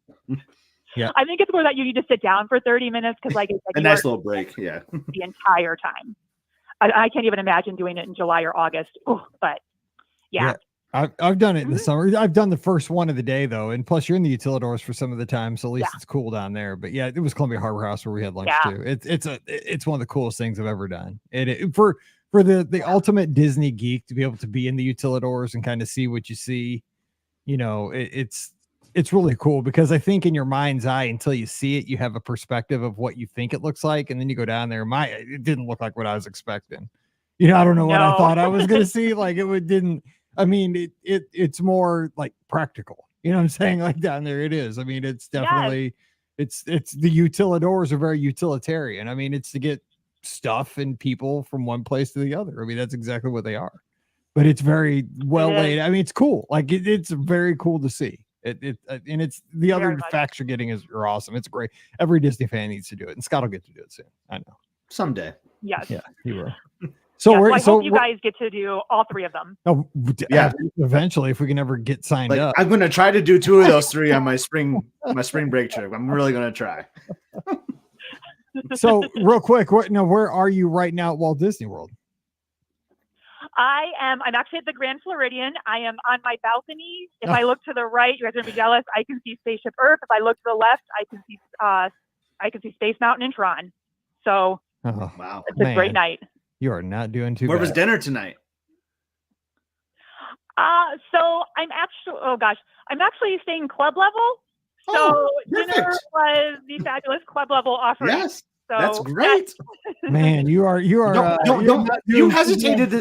Yeah. I think it's more that you need to sit down for 30 minutes because like a nice little break. Yeah. The entire time. I can't even imagine doing it in July or August. Ooh, but yeah. I've done it in the summer. I've done the first one of the day though, and plus you're in the Utilidors for some of the time, so at least it's cool down there. But yeah, it was Columbia Harbor House where we had lunch too. It's one of the coolest things I've ever done. For the ultimate Disney geek to be able to be in the Utilidors and kind of see what you see, you know, it's really cool because I think in your mind's eye, until you see it, you have a perspective of what you think it looks like, and then you go down there. It didn't look like what I was expecting. You know, I don't know what I thought I was gonna see. Like didn't. I mean, it's more like practical, you know what I'm saying? Like down there it is. I mean, it's definitely, it's the Utilidors are very utilitarian. I mean, it's to get stuff and people from one place to the other. I mean, that's exactly what they are, but it's very well laid. I mean, it's cool. Like it's very cool to see and it's the other facts you're getting are awesome. It's great. Every Disney fan needs to do it, and Scott will get to do it soon. I know. Someday. Yes. Yeah, he will. So I hope you guys get to do all 3 of them. Oh, yeah. Eventually, if we can ever get signed up. I'm going to try to do 2 of those 3 on my spring break trip. I'm really going to try. So real quick, where are you right now at Walt Disney World? I'm actually at the Grand Floridian. I am on my balcony. If I look to the right, you guys are going to be jealous. I can see Spaceship Earth. If I look to the left, I can see Space Mountain and Tron. So wow, it's a great night. You are not doing too bad. Where was dinner tonight? So I'm actually staying club level. So dinner was the fabulous club level offering. Yes, so that's great. Man, you are. You hesitated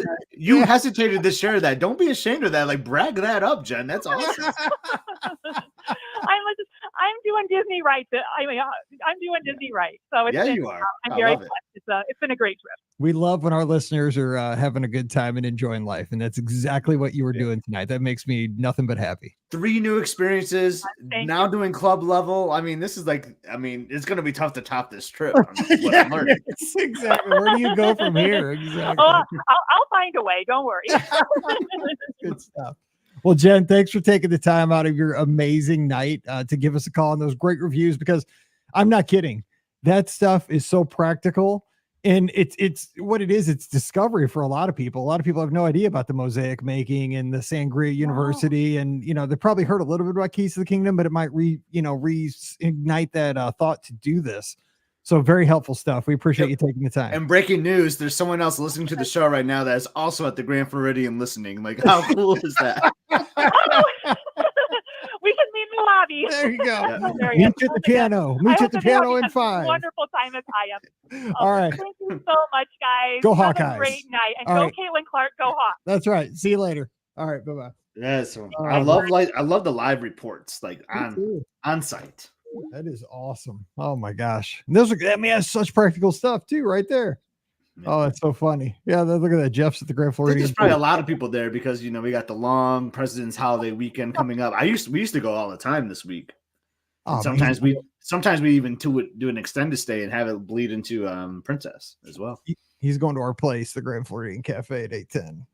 to share that. Don't be ashamed of that. Like brag that up, Jen. That's awesome. I'm doing Disney right. I'm doing Disney right. So it's been, you are. I'm I very love it. blessed. It's been a great trip. We love when our listeners are having a good time and enjoying life, and that's exactly what you were doing tonight. That makes me nothing but happy. 3 new experiences, Thank now you. doing club level. I mean, this is like, it's going to be tough to top this trip. What I'm learning. Yes, exactly. Where do you go from here? Exactly. Oh, I'll find a way. Don't worry. Good stuff. Well, Jen, thanks for taking the time out of your amazing night to give us a call on those great reviews, because I'm not kidding. That stuff is so practical. And it's what it is. It's discovery for a lot of people. A lot of people have no idea about the mosaic making and the Sangria University. And, they probably heard a little bit about Keys to the Kingdom, but it might reignite that thought to do this. So very helpful stuff. We appreciate you taking the time. And breaking news, there's someone else listening to the show right now that is also at the Grand Floridian listening. Like, how cool is that? We can meet in the lobby. There you go. Yeah. Meet you at the piano. Meet you at the piano in 5. Wonderful time as I am. All right. Thank you so much, guys. Go Have Hawkeyes. a great night. And All go right. Caitlin Clark. Go Hawk. That's right. See you later. All right. Bye-bye. Yes, All I right. love the live reports, like on site. That is awesome. Oh my gosh. And those are, that's such practical stuff too, right there. Oh, it's so funny. Yeah, look at that. Jeff's at the Grand I think Floridian. there's probably a lot of people there because we got the long President's Holiday weekend coming up. We used to go all the time this week. Oh, sometimes man. we even do an extended stay and have it bleed into Princess as well. He's going to our place, the Grand Floridian Cafe at 8:10.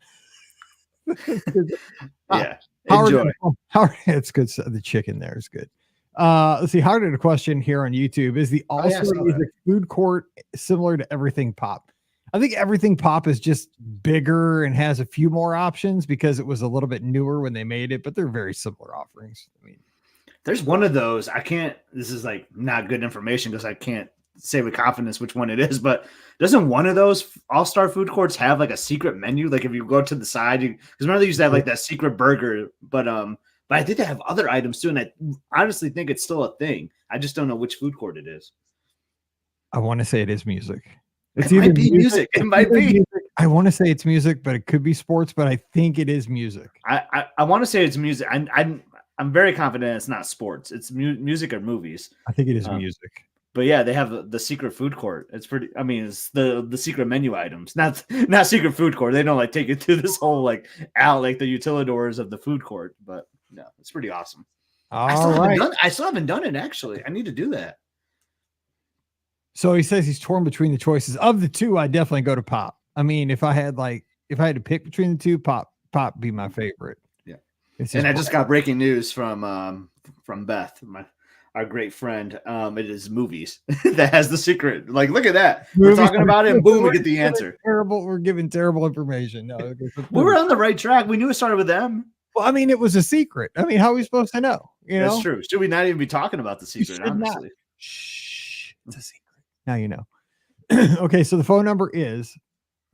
Yeah, Howard, enjoy. it's good. The chicken there is good. Let's see. Howard had a question here on YouTube. Is the All-Star Music food court similar to Everything Pop? I think Everything Pop is just bigger and has a few more options because it was a little bit newer when they made it, but they're very similar offerings. I mean, there's one of those. This is like not good information because I can't say with confidence which one it is, but doesn't one of those all-star food courts have like a secret menu? Like if you go to the side, because remember they used to have like that secret burger, but I think they have other items too. And I honestly think it's still a thing. I just don't know which food court it is. I want to say it is music. It might be music. It might be. Music. I want to say it's music, but it could be sports, but I think it is music. I want to say it's music. I'm very confident it's not sports. It's music or movies. I think it is music. But yeah, they have the secret food court. It's pretty. I mean, it's the secret menu items, not secret food court. They don't like take it to this whole like the utilidors of the food court. But no, it's pretty awesome. I still haven't done it actually. I need to do that. So he says he's torn between the choices. Of the two, I definitely go to Pop. I mean, if I had to pick between the two, Pop be my favorite. Yeah. And I just got breaking news from Beth, our great friend. It is movies that has the secret. Like, look at that. We're talking about it, and boom, we get the answer. We're giving terrible information. No, we were on the right track. We knew it started with them. Well, I mean, it was a secret. I mean, how are we supposed to know? That's true. Should we not even be talking about the secret? Honestly, shh, it's a secret. Now you know. Okay, so the phone number is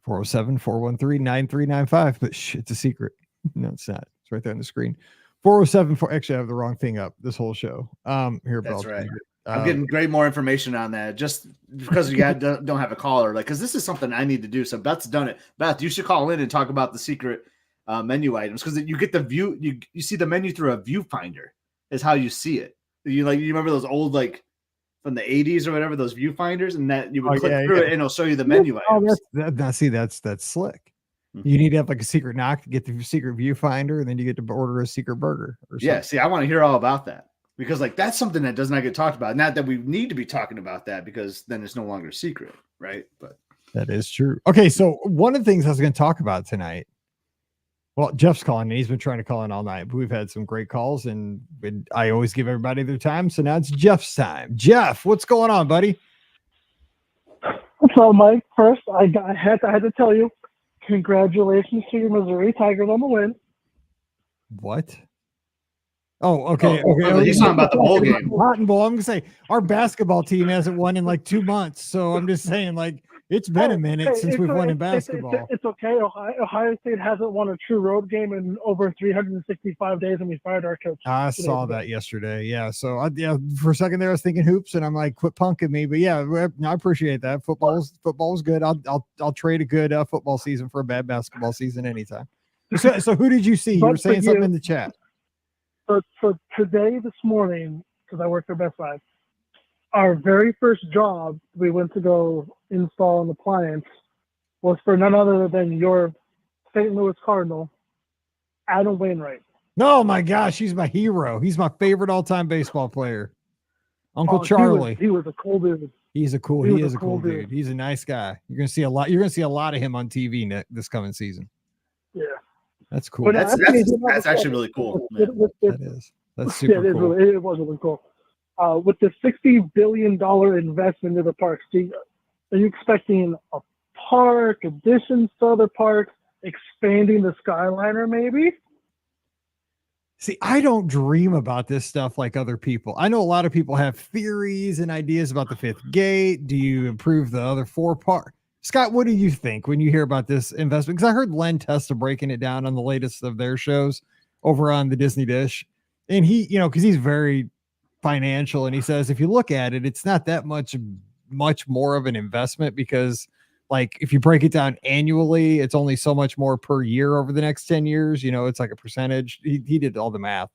407-413-9395, but it's a secret. No, it's not. It's right there on the screen. 407 actually I have the wrong thing up this whole show. Here, that's right. I'm getting great more information on that just because you don't have a caller, because this is something I need to do. So Beth's done it. Beth, you should call in and talk about the secret menu items, because you get the view. You see the menu through a viewfinder is how you see it. You remember those old from the 80s or whatever, those viewfinders, and that you would click through it and it'll show you the menu items. That's slick. You need to have like a secret knock to get the secret viewfinder, and then you get to order a secret burger. Yeah, see, I want to hear all about that, because that's something that does not get talked about. Not that we need to be talking about that, because then it's no longer secret, right? But that is true. Okay, so one of the things I was going to talk about tonight. Well, Jeff's calling, and he's been trying to call in all night, but we've had some great calls, and I always give everybody their time. So now it's Jeff's time. Jeff, what's going on, buddy? So, Mike, first, I had to tell you, congratulations to your Missouri Tigers on the win. What? Oh, okay. He's talking about the bowl game. Cotton Bowl. I'm going to say our basketball team hasn't won in 2 months. So I'm just saying, it's been a minute since we've won in basketball. It's okay. Ohio State hasn't won a true road game in over 365 days, and we fired our coach. I saw that yesterday. Yeah. So for a second there, I was thinking hoops, and I'm like, quit punking me. But yeah, I appreciate that. Football's good. I'll trade a good football season for a bad basketball season anytime. So who did you see? You were saying something in the chat. So today, this morning, because I work for Best Buy, our very first job we went to go install an appliance was for none other than your St. Louis Cardinal, Adam Wainwright. Oh my gosh, he's my hero. He's my favorite all-time baseball player. Uncle Charlie. He was a cool dude. He is a cool dude. He's a nice guy. You're gonna see a lot of him on TV this coming season. Yeah. That's cool. But that's actually really cool. That's super cool. It was really cool. With the $60 billion investment into the parks, are you expecting a park, additions to other parks, expanding the Skyliner maybe? See, I don't dream about this stuff like other people. I know a lot of people have theories and ideas about the fifth gate. Do you improve the other four parts? Scott, what do you think when you hear about this investment? Because I heard Len Testa breaking it down on the latest of their shows over on the Disney Dish. And he, because he's very financial, and he says, if you look at it, it's not that much more of an investment, because like if you break it down annually, it's only so much more per year over the next 10 years. It's like a percentage. He did all the math.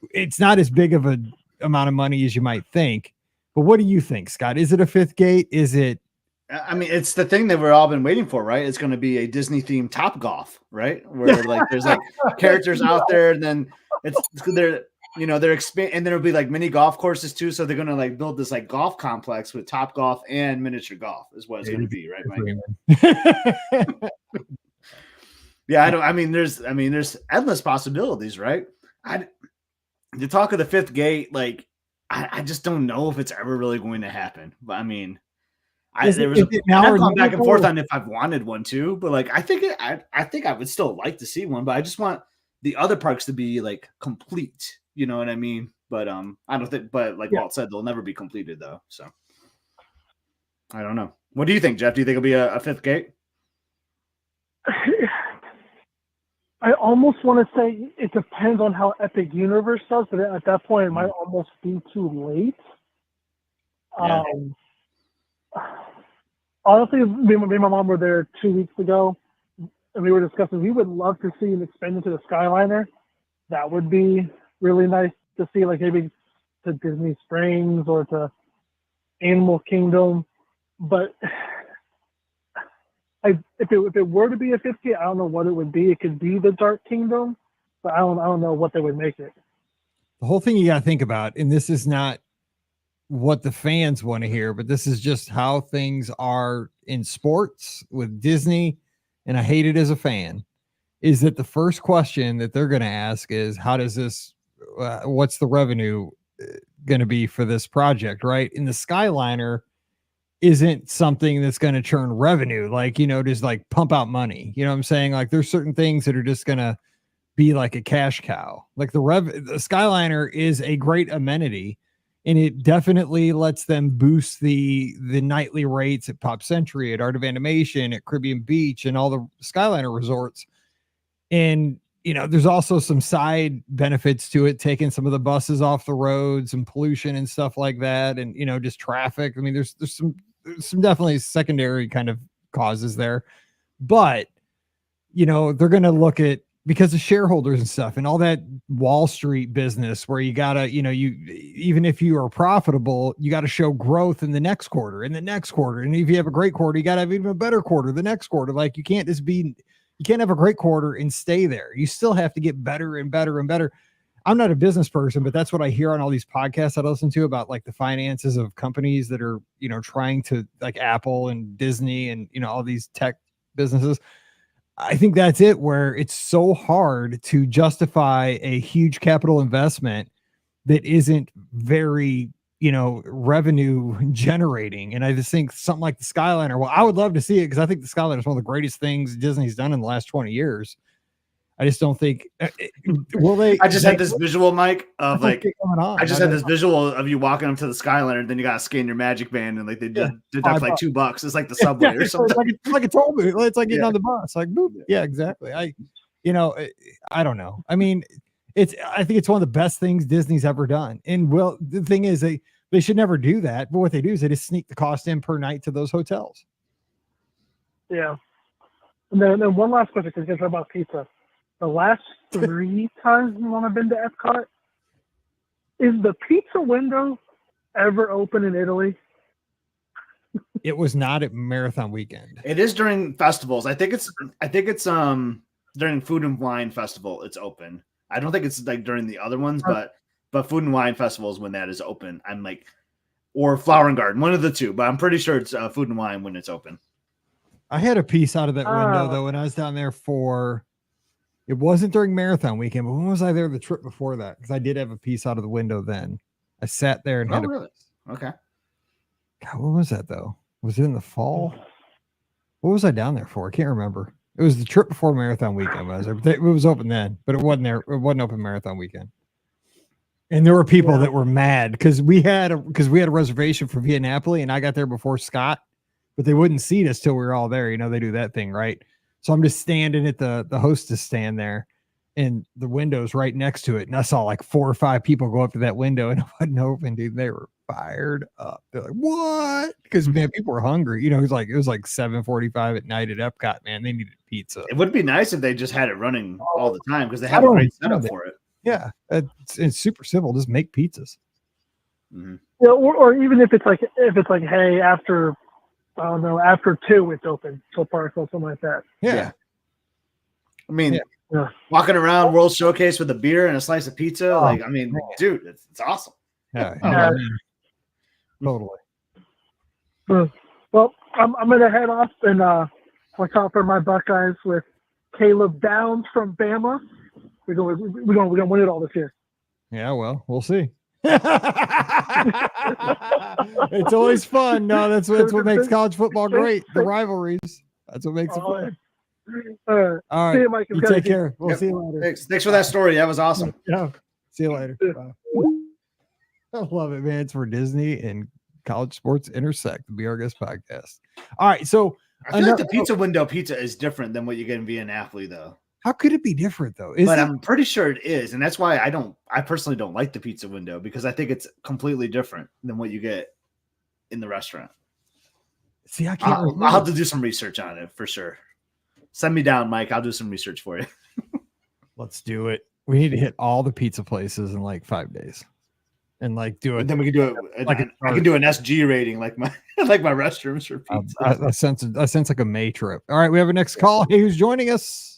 It's not as big of an amount of money as you might think. But what do you think, Scott? Is it a fifth gate? Is it? I mean, it's the thing that we've all been waiting for, right? It's going to be a Disney themed Top Golf, right? Where like there's like characters out there, and then they're expanding, and then it'll be like mini golf courses too. So they're going to like build this like golf complex with Top Golf and miniature golf is what it's going to be, right, Mike? Yeah, there's endless possibilities, right? The talk of the fifth gate, like I just don't know if it's ever really going to happen. But I mean, I've gone back and forth on if I've wanted one too, but like I think I would still like to see one, but I just want the other parks to be like complete. You know what I mean? But I don't think. But like Walt said, they'll never be completed though. So I don't know. What do you think, Jeff? Do you think it'll be a fifth gate? I almost want to say it depends on how Epic Universe does, but at that point, it might almost be too late. Yeah. Honestly, me and my mom were there 2 weeks ago, and we were discussing. We would love to see an expansion to the Skyliner. That would be really nice to see, like maybe to Disney Springs or to Animal Kingdom. But if it were to be a fifth gate, I don't know what it would be. It could be the Dark Kingdom, but I don't know what they would make it. The whole thing you got to think about, and this is not what the fans want to hear, but this is just how things are in sports with Disney, and I hate it as a fan, is that the first question that they're going to ask is, how does this, what's the revenue going to be for this project, right? And the Skyliner isn't something that's going to churn revenue, like, just like pump out money. You know what I'm saying? Like there's certain things that are just going to be like a cash cow. Like the Skyliner is a great amenity, and it definitely lets them boost the nightly rates at Pop Century, at Art of Animation, at Caribbean Beach, and all the Skyliner resorts. And, there's also some side benefits to it, taking some of the buses off the roads and pollution and stuff like that. And, just traffic. I mean, there's some definitely secondary kind of causes there, but, they're going to look at, because of shareholders and stuff and all that Wall Street business where you gotta, even if you are profitable, you got to show growth in the next quarter and the next quarter. And if you have a great quarter, you got to have even a better quarter the next quarter. Like you can't have a great quarter and stay there. You still have to get better and better and better. I'm not a business person, but that's what I hear on all these podcasts I listen to about like the finances of companies that are, trying to, like Apple and Disney and, all these tech businesses. I think that's it, where it's so hard to justify a huge capital investment that isn't very, revenue generating. And I just think something like the Skyliner, well, I would love to see it because I think the Skyliner is one of the greatest things Disney's done in the last 20 years. I just don't think will they. I just had this visual, Mike, of like I just had this visual of you walking up to the Skyliner, and then you got to scan your Magic Band, and like they deduct like $2. It's like the subway or something. It's like a toll booth. It's like getting on the bus. Like, boop. Yeah, exactly. I don't know. I mean, I think it's one of the best things Disney's ever done. And well, the thing is, they should never do that. But what they do is they just sneak the cost in per night to those hotels. Yeah. And then one last question, because you talk about pizza. The last 3 times when I've been to Epcot, Is the pizza window ever open in Italy? It was not at Marathon Weekend. It is during festivals. I think it's during Food and Wine Festival. It's open. I don't think it's like during the other ones, but Food and Wine Festivals when that is open. I'm like, or Flower and Garden, one of the two. But I'm pretty sure it's Food and Wine when it's open. I had a piece out of that window though when I was down there for. It wasn't during Marathon Weekend, but when was I there the trip before that? Because I did have a piece out of the window then. I sat there and had really? Okay. God, what was that though? Was it in the fall? What was I down there for? I can't remember. It was the trip before Marathon Weekend. I was there. It was open then, but it wasn't there. It wasn't open Marathon Weekend. And there were people that were mad because we had a reservation for Via Napoli, and I got there before Scott, but they wouldn't seat us till we were all there. You know, they do that thing, right? So I'm just standing at the hostess stand there, and the window's right next to it, and I saw like 4 or 5 people go up to that window, and it wasn't open, dude. They were fired up. They're like, "What?" Because man, people were hungry. You know, it was like 7:45 at night at Epcot. Man, they needed pizza. It would be nice if they just had it running all the time because they have a great setup for it. Yeah, it's super simple. Just make pizzas. Mm-hmm. Yeah, or even if it's like hey, after I don't know, after 2 it's open till park or something like that. Yeah. I mean, walking around World Showcase with a beer and a slice of pizza, dude, it's awesome. Yeah. Totally. Well, I'm gonna head off and watch out for my Buckeyes with Caleb Downs from Bama. We're gonna win it all this year. Yeah, well, we'll see. It's always fun. No, that's what makes college football great. The rivalries. That's what makes it fun. All right. See you, Mike. You take care. We'll see you later. Thanks for that story. That was awesome. Yeah. See you later. Bye. I love it, man. It's where Disney and college sports intersect. The Be Our Guest podcast. All right. So I feel like the pizza window pizza is different than what you get in Via Napoli, though. How could it be different though? I'm pretty sure it is, and that's why I personally don't like the pizza window because I think it's completely different than what you get in the restaurant. See, I can't. I'll have to do some research on it for sure. Send me down, Mike. I'll do some research for you. Let's do it. We need to hit all the pizza places in like 5 days, and like do it. And then we can do it. I can do an SG rating like my restrooms for pizza. I sense like a May trip. All right, we have a next call. Hey, who's joining us?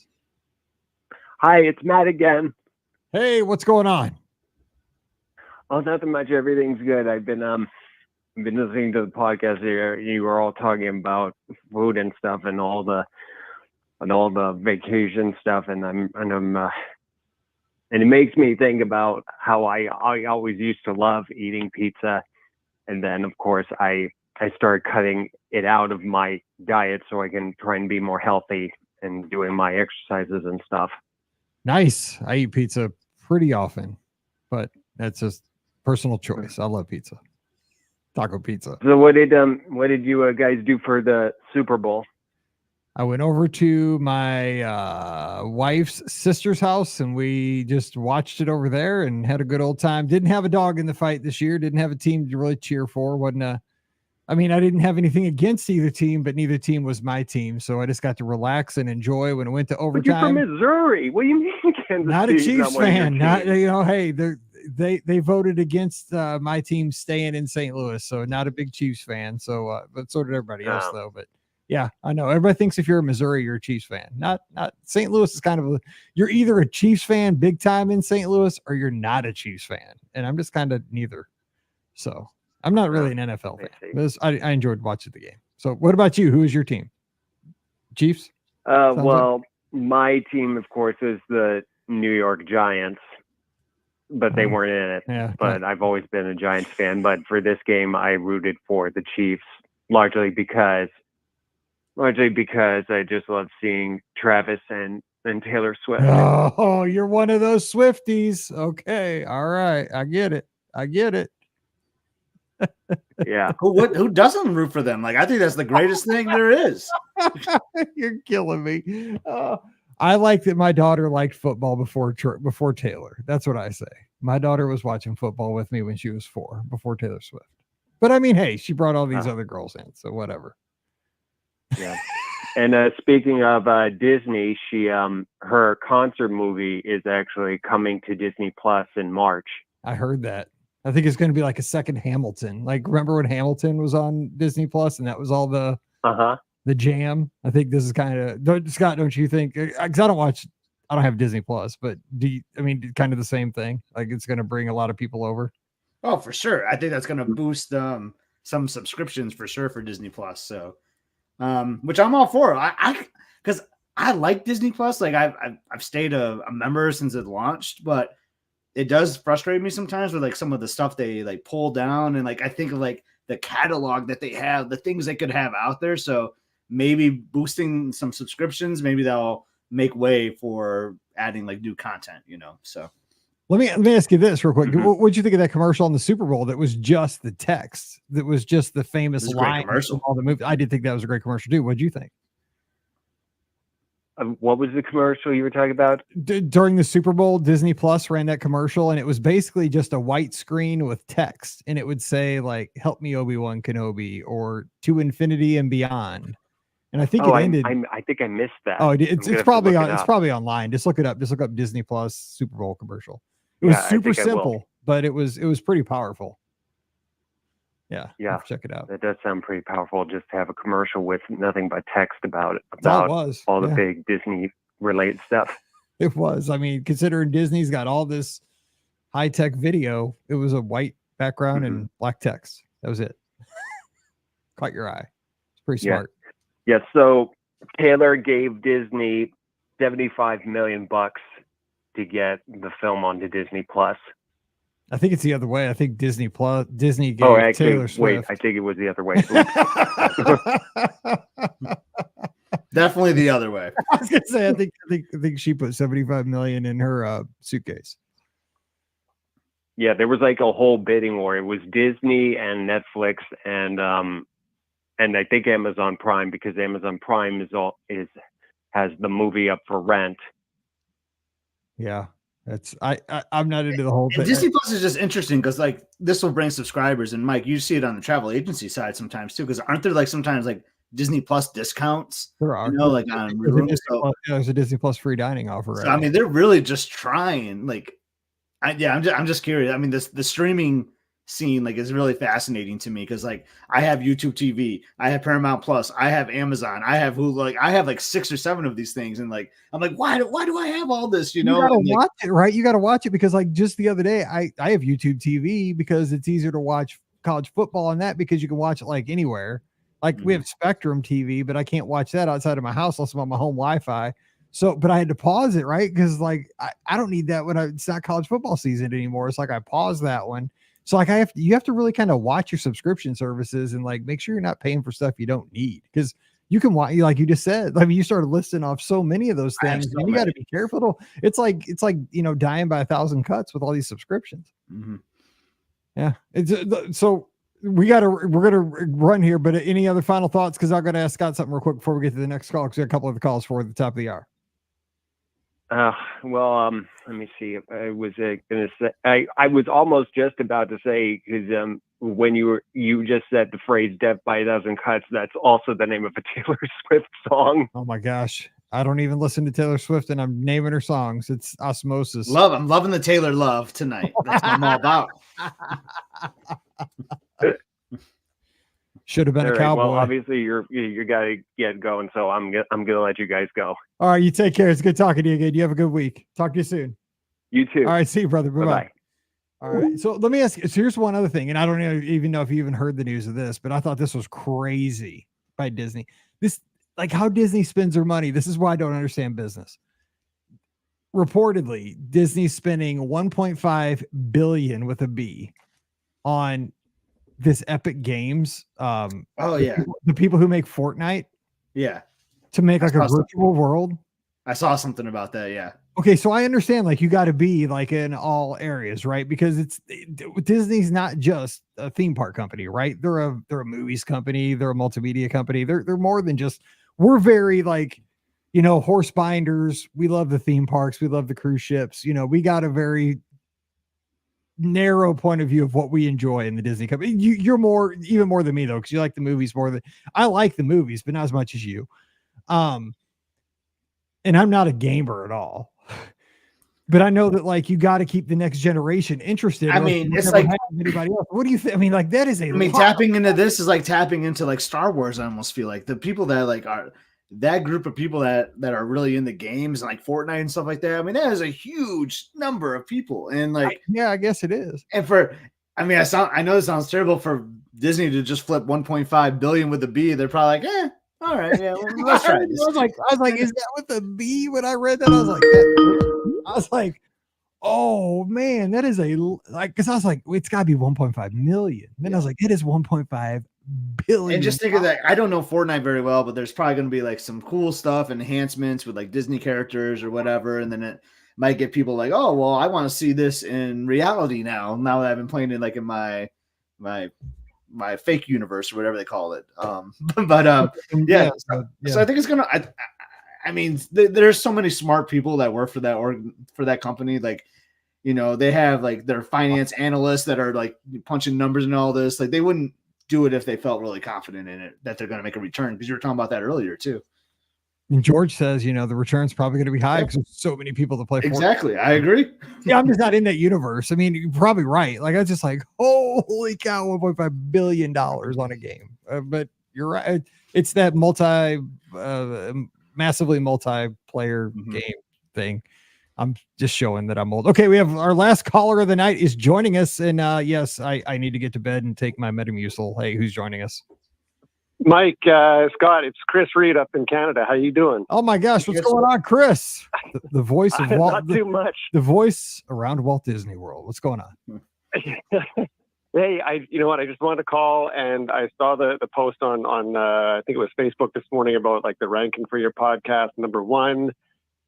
Hi, it's Matt again. Hey, what's going on? Oh, nothing much. Everything's good. I've been listening to the podcast here. You were all talking about food and stuff, and all the vacation stuff, and and it makes me think about how I always used to love eating pizza, and then of course I started cutting it out of my diet so I can try and be more healthy and doing my exercises and stuff. Nice. I eat pizza pretty often, but that's just personal choice. I love pizza. Taco pizza. So what did you guys do for the Super Bowl? I went over to my wife's sister's house and we just watched it over there and had a good old time. Didn't have a dog in the fight this year. Didn't have a team to really cheer for. I didn't have anything against either team, but neither team was my team. So I just got to relax and enjoy when it went to overtime. But you're from Missouri. What do you mean, Kansas Not City? a Chiefs fan. Not, hey, they voted against my team staying in St. Louis. So not a big Chiefs fan. So, but so did everybody else though. But yeah, I know everybody thinks if you're a Missouri, you're a Chiefs fan. Not St. Louis is kind of you're either a Chiefs fan big time in St. Louis or you're not a Chiefs fan. And I'm just kind of neither. So I'm not really an NFL fan. I enjoyed watching the game. So what about you? Who is your team? Chiefs? Well, my team, of course, is the New York Giants, but they weren't in it. Yeah, but I've always been a Giants fan. But for this game, I rooted for the Chiefs, largely because I just love seeing Travis and Taylor Swift. Oh, you're one of those Swifties. Okay. All right. I get it. Yeah. Who doesn't root for them? Like, I think that's the greatest thing there is. You're killing me. I like that my daughter liked football before Taylor. That's what I say. My daughter was watching football with me when she was 4, before Taylor Swift. But hey, she brought all these other girls in, so whatever. Yeah. And speaking of Disney, she her concert movie is actually coming to Disney Plus in March. I heard that. I think it's going to be like a second Hamilton. Like, remember when Hamilton was on Disney Plus and that was all the jam? I think this is kind of, Scott, don't you think? Because I don't have Disney Plus, but kind of the same thing? Like, it's going to bring a lot of people over? Oh, for sure. I think that's going to boost some subscriptions for sure for Disney Plus. So, which I'm all for. Because I like Disney Plus. Like, I've stayed a member since it launched, but it does frustrate me sometimes with like some of the stuff they like pull down, and like I think of like the catalog that they have, the things they could have out there. So maybe boosting some subscriptions, maybe that'll make way for adding like new content, So let me ask you this real quick. What'd you think of that commercial on the Super Bowl that was just the text? That was just the famous line commercial. All the movies. I did think that was a great commercial too. What'd you think? What was the commercial you were talking about? During the Super Bowl, Disney Plus ran that commercial, and it was basically just a white screen with text, and it would say like, "Help me, Obi-Wan Kenobi," or "To Infinity and Beyond." And I think it ended. I think I missed that. Oh, it's probably on. It's probably online. Just look it up. Just look up Disney Plus Super Bowl commercial. It was super simple, but it was pretty powerful. Yeah. Check it out. That does sound pretty powerful, just to have a commercial with nothing but text about all the big Disney related stuff. It was. I mean, considering Disney's got all this high tech video, it was a white background and black text. That was it. Caught your eye. It's pretty smart. Yeah. So Taylor gave Disney $75 million to get the film onto Disney Plus. I think it's the other way. I think Disney gave Taylor Swift. Wait, I think it was the other way. Definitely the other way. I was gonna say, I think she put $75 million in her suitcase. Yeah, there was like a whole bidding war. It was Disney and Netflix and I think Amazon Prime, because Amazon Prime has the movie up for rent. Yeah. I'm not into the whole thing. Disney Plus is just interesting because like this will bring subscribers, and Mike, you see it on the travel agency side sometimes too. Because aren't there like sometimes like Disney Plus discounts? There are, like on rooms. There's a Disney Plus free dining offer. Right? So I mean, they're really just trying. Like, I'm just curious. I mean, the streaming scene like is really fascinating to me because like I have YouTube TV, I have Paramount Plus, I have Amazon, I have Hulu, like I have like 6 or 7 of these things, and like I'm like why do I have all this? You gotta watch it, right? You got to watch it because like just the other day I have YouTube TV because it's easier to watch college football on that because you can watch it like anywhere. Like we have Spectrum TV, but I can't watch that outside of my house unless I'm on my home Wi-Fi. So, but I had to pause it, right? Because like I don't need that when it's not college football season anymore. It's like I paused that one. So like you have to really kind of watch your subscription services and like make sure you're not paying for stuff you don't need, because you can watch, like you just said, I mean, you started listing off so many of those things, and you got to be careful. It's like dying by 1,000 cuts with all these subscriptions. Yeah. So we're gonna run here, but any other final thoughts? Because I'm gonna ask Scott something real quick before we get to the next call, because we have a couple of the calls for the top of the hour. Let me see. I was gonna say I was almost just about to say, because when you just said the phrase "death by 1,000 cuts," that's also the name of a Taylor Swift song. Oh my gosh, I don't even listen to Taylor Swift, and I'm naming her songs. It's osmosis. I'm loving the Taylor love tonight. That's what I'm all about. Should have been a cowboy. Well, obviously you got to get going, so I'm gonna let you guys go. All right, you take care. It's good talking to you again. You have a good week. Talk to you soon. You too. All right, see you, brother. Bye-bye. All right. So let me ask you. So here's one other thing, and I don't even know if you even heard the news of this, but I thought this was crazy by Disney. This, like, how Disney spends their money. This is why I don't understand business. Reportedly, Disney's spending $1.5 billion with a B on this Epic Games. The people who make Fortnite. Yeah. To make like a virtual world. I saw something about that. Yeah. Okay, so I understand like you got to be like in all areas, right? Because Disney's not just a theme park company, right? They're a movies company, they're a multimedia company. They're more than just. We're very like, horse binders. We love the theme parks, we love the cruise ships. We got a very narrow point of view of what we enjoy in the Disney company. You're even more than me though, because you like the movies more than I like the movies, but not as much as you. And I'm not a gamer at all. But I know that like you got to keep the next generation interested. I or mean, you'll it's never like, have anybody else. What do you think? I mean, like that is a I mean, lot. tapping into this is like tapping into like Star Wars. I almost feel like the people that like are that group of people that are really in the games and like Fortnite and stuff like that. I mean, that is a huge number of people, and like, Yeah, I guess it is. and for, I mean, I know this sounds terrible for Disney to just flip 1.5 billion with the B. They're probably like, all right, yeah, well, let's try this. I was like, is that with the B? When I read that, I was like, oh man, that is because I was like, it's got to be 1.5 million. Then I was like, it is 1.5 billion. And just think of that. I don't know Fortnite very well, but there's probably going to be like some cool stuff, enhancements with like Disney characters or whatever, and then it might get people like, oh, well, I want to see this in reality now. Now that I've been playing it like in my fake universe or whatever they call it. Yeah. So I think it's gonna. I mean, there's so many smart people that work for that company. Like, they have like their finance analysts that are like punching numbers and all this. Like, they wouldn't do it if they felt really confident in it that they're going to make a return, because you were talking about that earlier too. And George says, the return's probably going to be high because there's so many people to play. Exactly. Fortnite. I agree. Yeah, I'm just not in that universe. I mean, you're probably right. Like, I was just like, holy cow, $1.5 billion on a game. But you're right. It's that massively multiplayer game thing. I'm just showing that I'm old. Okay, we have our last caller of the night is joining us. And yes, I need to get to bed and take my Metamucil. Hey, who's joining us? Mike, Scott, it's Chris Reed up in Canada. How you doing? Oh my gosh, what's going on, Chris? The voice of Walt. Not too much. The voice around Walt Disney World. What's going on? Hey, you know what? I just wanted to call, and I saw the post on I think it was Facebook this morning about like the ranking for your podcast, #1,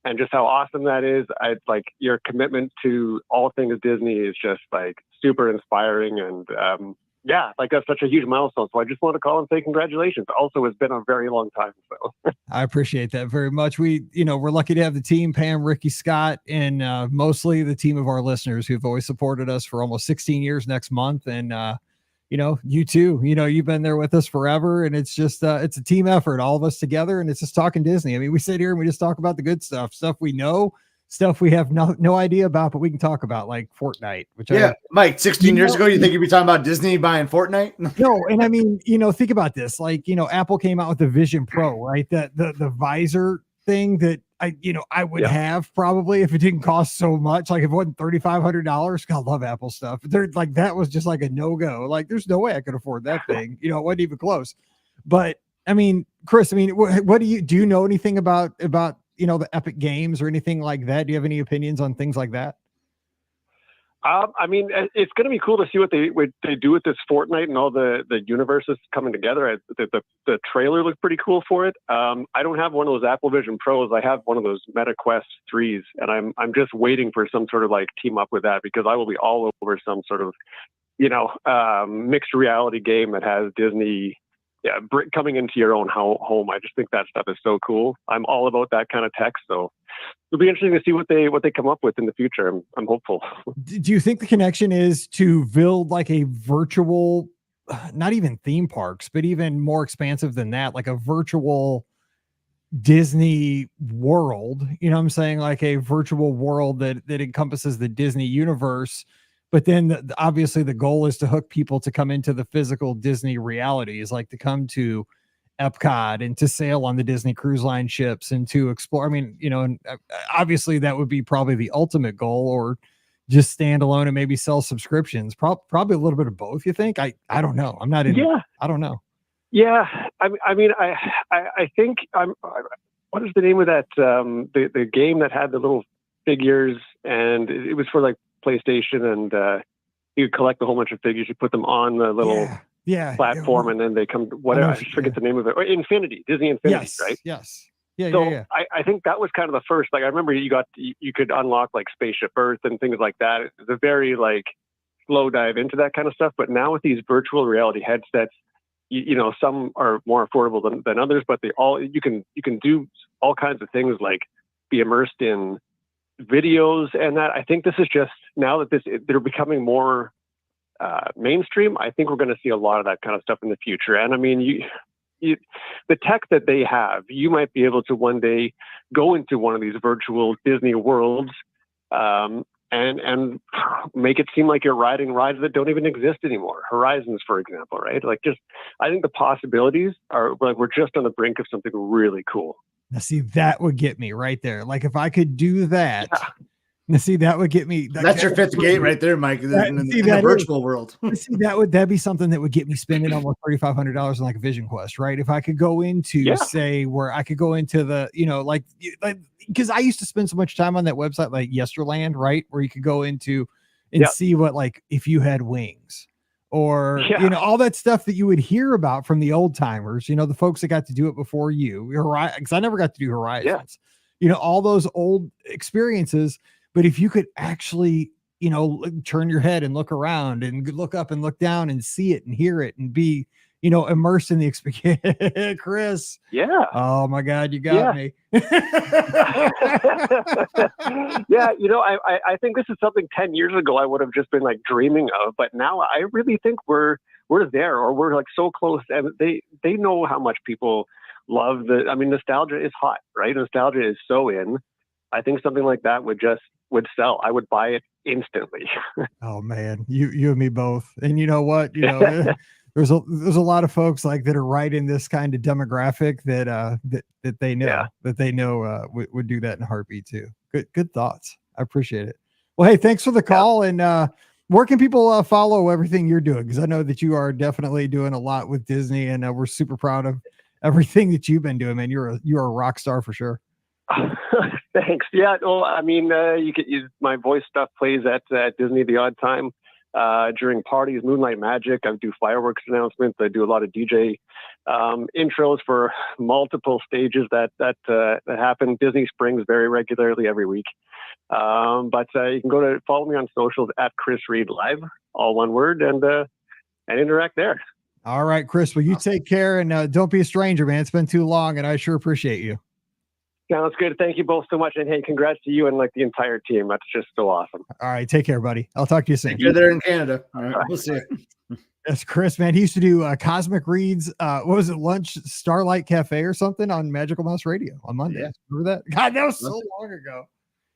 and just how awesome that is. I like your commitment to all things Disney is just like super inspiring, and yeah, like that's such a huge milestone. So I just want to call and say congratulations. Also, it's been a very long time. So I appreciate that very much. We're lucky to have the team, Pam, Ricky, Scott, and mostly the team of our listeners who've always supported us for almost 16 years next month. And, you too, you've been there with us forever, and it's just, it's a team effort, all of us together. And it's just talking Disney. I mean, we sit here and we just talk about the good stuff we know, stuff we have no idea about, but we can talk about, like Fortnite, which Mike, 16 years ago, you think you'd be talking about Disney buying Fortnite? No, and I mean, think about this. Like, Apple came out with the Vision Pro, right? The visor thing that I would have probably if it didn't cost so much. Like if it wasn't $3,500. I love Apple stuff. They're like, that was just like a no-go. Like, there's no way I could afford that thing. It wasn't even close. But I mean, Chris, what do you know anything about the Epic Games or anything like that? Do you have any opinions on things like that? I mean, it's going to be cool to see what they do with this Fortnite and all the universes coming together. The trailer looked pretty cool for it. I don't have one of those Apple Vision Pros. I have one of those Meta Quest 3s, and I'm just waiting for some sort of like team up with that, because I will be all over some sort of mixed reality game that has Disney coming into your own home. I just think that stuff is so cool. I'm all about that kind of tech, so it'll be interesting to see what they come up with in the future. I'm hopeful. Do you think the connection is to build like a virtual, not even theme parks, but even more expansive than that, like a virtual Disney world? You know what I'm saying? Like a virtual world that encompasses the Disney universe. But then obviously the goal is to hook people to come into the physical Disney realities, like to come to Epcot and to sail on the Disney Cruise Line ships and to explore. I mean, and obviously that would be probably the ultimate goal, or just stand alone and maybe sell subscriptions. Probably a little bit of both. You think? I don't know. I'm not in. Yeah. I don't know. Yeah. I mean, I think what is the name of that? The game that had the little figures, and it was for like PlayStation, and you collect a whole bunch of figures, you put them on the little platform, and then they come, whatever, I forget the name of it, or Disney Infinity, right? Yes. I think that was kind of the first, like, I remember you could unlock like Spaceship Earth and things like that. It's a very like slow dive into that kind of stuff. But now with these virtual reality headsets, some are more affordable than others, but you can do all kinds of things, like be immersed in videos and that. I think this is just, now that they're becoming more mainstream, I think we're going to see a lot of that kind of stuff in the future. And I mean, the tech that they have, you might be able to one day go into one of these virtual Disney worlds and make it seem like you're riding rides that don't even exist anymore. Horizons, for example, right? Like, just, I think the possibilities are like, we're just on the brink of something really cool. Now, see, that would get me right there. Like, if I could do that, now, see, that would get me. That's your fifth gate right there, Mike. In the virtual world. See, that'd be something that would get me spending almost $3,500 on like a Vision Quest, right? If I could go into say where I could go into the, like because I used to spend so much time on that website like Yesterland, right? Where you could go into and see what, like, if you had wings or all that stuff that you would hear about from the old timers, the folks that got to do it before you, because I never got to do Horizons, all those old experiences. But if you could actually, turn your head and look around and look up and look down and see it and hear it and be, immersed in the experience. Chris. Yeah. Oh my God, you got me. Yeah. I think this is something 10 years ago I would have just been like dreaming of, but now I really think we're there, or we're like so close, and they know how much people love nostalgia is hot, right? Nostalgia is so in. I think something like that would sell. I would buy it instantly. Oh man, you and me both. And you know what? There's a lot of folks like that are right in this kind of demographic that they know would do that in a heartbeat too. Good thoughts. I appreciate it. Well, hey, thanks for the call. And where can people follow everything you're doing? Because I know that you are definitely doing a lot with Disney, and we're super proud of everything that you've been doing, man. You're a rock star for sure. Thanks. Yeah. Well, you could use my voice stuff plays at Disney the odd time during parties, Moonlight Magic. I do fireworks announcements. I do a lot of DJ intros for multiple stages that happen. Disney Springs very regularly every week. But you can follow me on socials at Chris Reed Live, all one word, and interact there. All right, Chris. Well, you take care, and don't be a stranger, man. It's been too long, and I sure appreciate you. Sounds good. Thank you both so much. And hey, congrats to you and like the entire team. That's just so awesome. All right. Take care, buddy. I'll talk to you soon. You're there in Canada. All right. We'll see you. That's Chris, man. He used to do Cosmic Reads. What was it? Lunch Starlight Cafe or something on Magical Mouse Radio on Monday. Yeah. Remember that? God, that was so long ago.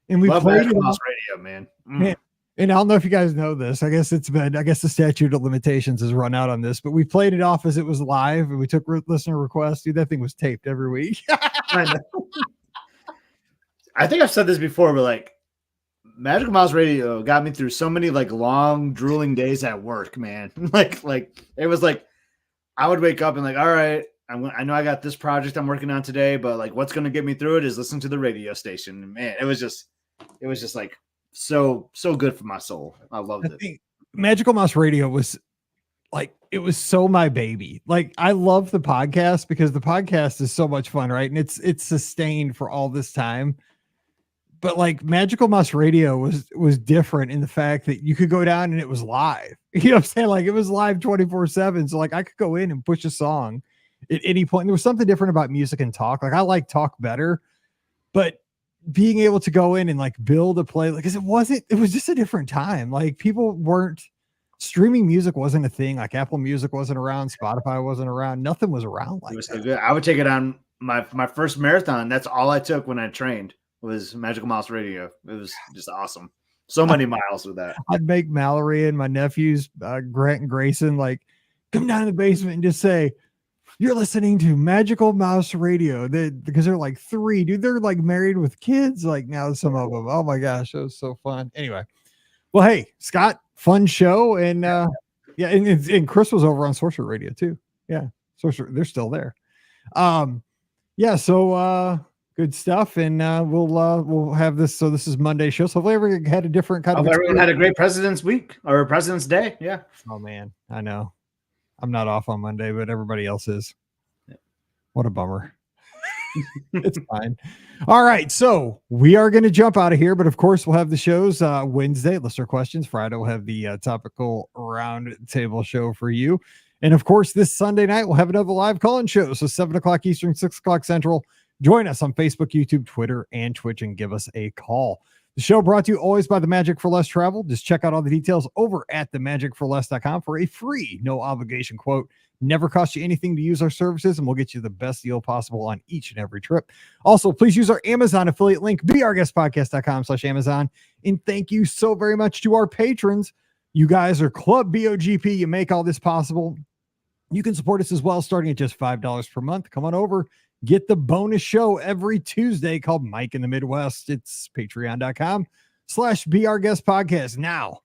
And we played Magical Mouse Radio, man. Man. And I don't know if you guys know this. I guess the statute of limitations has run out on this, but we played it off as it was live, and we took listener requests. Dude, that thing was taped every week. I know. I think I've said this before, but like Magical Mouse Radio got me through so many like long, drooling days at work, man. like it was like I would wake up and like, all right, I know I got this project I'm working on today, but like what's going to get me through it is listening to the radio station. And man, it was just like so good for my soul. I loved it. Magical Mouse Radio was like, it was so my baby. Like, I love the podcast because the podcast is so much fun, right? And it's sustained for all this time. But like Magical Mouse Radio was different in the fact that you could go down and it was live. You know what I'm saying? Like, it was live 24/7. So like I could go in and push a song at any point. And there was something different about music and talk. Like, I like talk better, but being able to go in and like build a play, like, 'cause it was just a different time. Like, people weren't streaming music wasn't a thing. Like, Apple Music wasn't around, Spotify wasn't around, nothing was around like it was that. so good. I would take it on my first marathon. That's all I took when I trained was Magical Mouse Radio. It was just awesome. So many miles with that. I'd make Mallory and my nephews, Grant and Grayson, like come down to the basement and just say, "You're listening to Magical Mouse Radio." Because they're like 3, dude. They're like married with kids. Like now, some of them. Oh my gosh, it was so fun. Anyway, well, hey, Scott, fun show, and and Chris was over on Sorcerer Radio too. Yeah, Sorcerer, they're still there. So good stuff, and we'll have this. So this is Monday show. So hopefully everyone had a different kind of. Everyone had a great President's Week or President's Day. Yeah. Oh man, I know. I'm not off on Monday, but everybody else is. What a bummer. It's fine. All right. So we are going to jump out of here, but of course we'll have the shows Wednesday, listener questions. Friday, we'll have the topical round table show for you. And of course, this Sunday night, we'll have another live call-in show. So 7:00 Eastern, 6:00 Central. Join us on Facebook, YouTube, Twitter, and Twitch, and give us a call. The show brought to you always by the Magic for Less Travel. Just check out all the details over at themagicforless.com for a free, no obligation quote. Never cost you anything to use our services, and we'll get you the best deal possible on each and every trip. Also, please use our Amazon affiliate link, beourguestpodcast.com/Amazon. And thank you so very much to our patrons. You guys are Club BOGP. You make all this possible. You can support us as well, starting at just $5 per month. Come on over. Get the bonus show every Tuesday called Mike in the Midwest. It's patreon.com/beourguestpodcast. Now,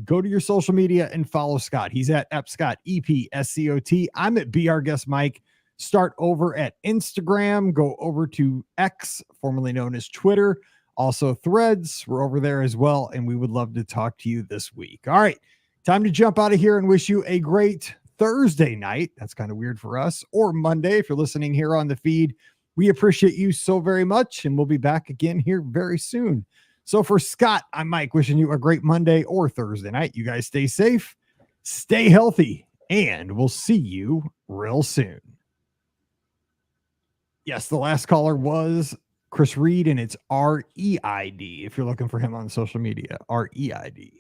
go to your social media and follow Scott. He's at @Scott, EPSCOT. I'm at BeOurGuestMike. Start over at Instagram. Go over to X, formerly known as Twitter. Also Threads. We're over there as well, and we would love to talk to you this week. All right, time to jump out of here and wish you a great Thursday night. That's kind of weird for us. Or Monday, if you're listening here on the feed. We appreciate you so very much, and we'll be back again here very soon. So for Scott, I'm Mike, wishing you a great Monday or Thursday night. You guys stay safe, stay healthy, and we'll see you real soon. Yes, the last caller was Chris Reed, and it's REID if you're looking for him on social media. REID.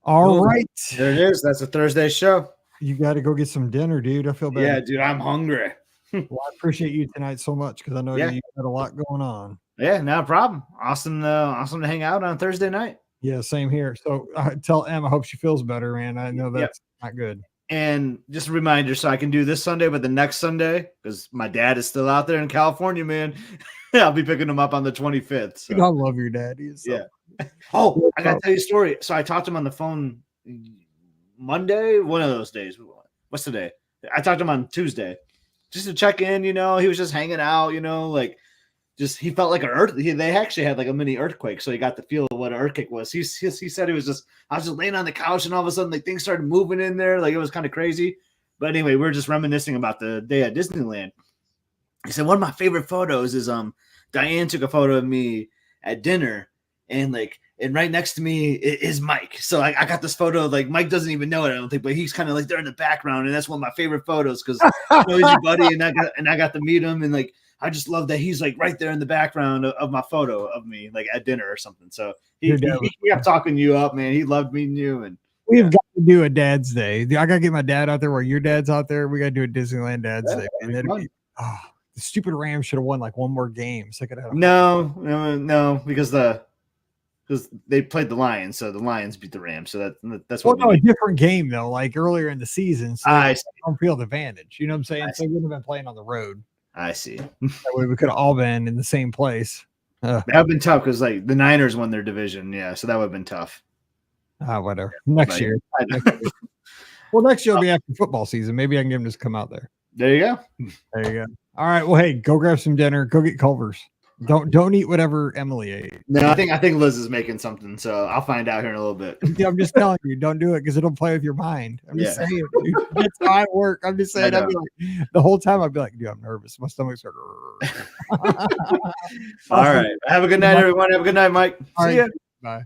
All right. There it is. That's a Thursday show. You got to go get some dinner, dude. I feel bad. Yeah, dude, I'm hungry. Well, I appreciate you tonight so much because I know you had a lot going on. Yeah, no problem. Awesome to hang out on Thursday night. Yeah, same here. So tell Em, I hope she feels better, man. I know that's not good. And just a reminder, so I can do this Sunday, but the next Sunday, because my dad is still out there in California, man. I'll be picking him up on the 25th. So. Dude, I love your dad. Yeah. Oh, I got to tell you a story. So I talked to him on the phone Monday, one of those days. What's today? I talked to him on Tuesday just to check in, he was just hanging out, he felt like an earth. They actually had like a mini earthquake. So he got the feel of what an earthquake was. He said I was just laying on the couch and all of a sudden like things started moving in there. Like it was kind of crazy. But anyway, we were just reminiscing about the day at Disneyland. He said, one of my favorite photos is, Diane took a photo of me at dinner and right next to me is Mike. So I got this photo of Mike doesn't even know it, I don't think, but he's kind of like there in the background. And that's one of my favorite photos because he's your buddy and I got to meet him. And I just love that he's right there in the background of my photo of me, at dinner or something. So he kept talking you up, man. He loved meeting you. And we've got to do a Dad's Day. I got to get my dad out there while your dad's out there. We got to do a Disneyland Dad's Day. Man. The stupid Rams should have won one more game. So I could have no, because they played the Lions, so the Lions beat the Rams. So that's what. Well, no, a different game though, earlier in the season. So home field advantage. You know what I'm saying? So we wouldn't have been playing on the road. I see. That way we could have all been in the same place. That would have been tough because the Niners won their division. Yeah, so that would have been tough. Whatever. Next year. Well, next year will be after football season. Maybe I can get him to come out there. There you go. There you go. All right. Well, hey, go grab some dinner. Go get Culver's. Don't eat whatever Emily ate. No, I think Liz is making something, so I'll find out here in a little bit. Yeah, I'm just telling you, don't do it because it'll play with your mind. I'm just saying, dude, that's how I work. I'm just saying, the whole time I'd be like, dude, I'm nervous. My stomach's hurt. All right. Have a good night, everyone. Have a good night, Mike. See ya. Bye.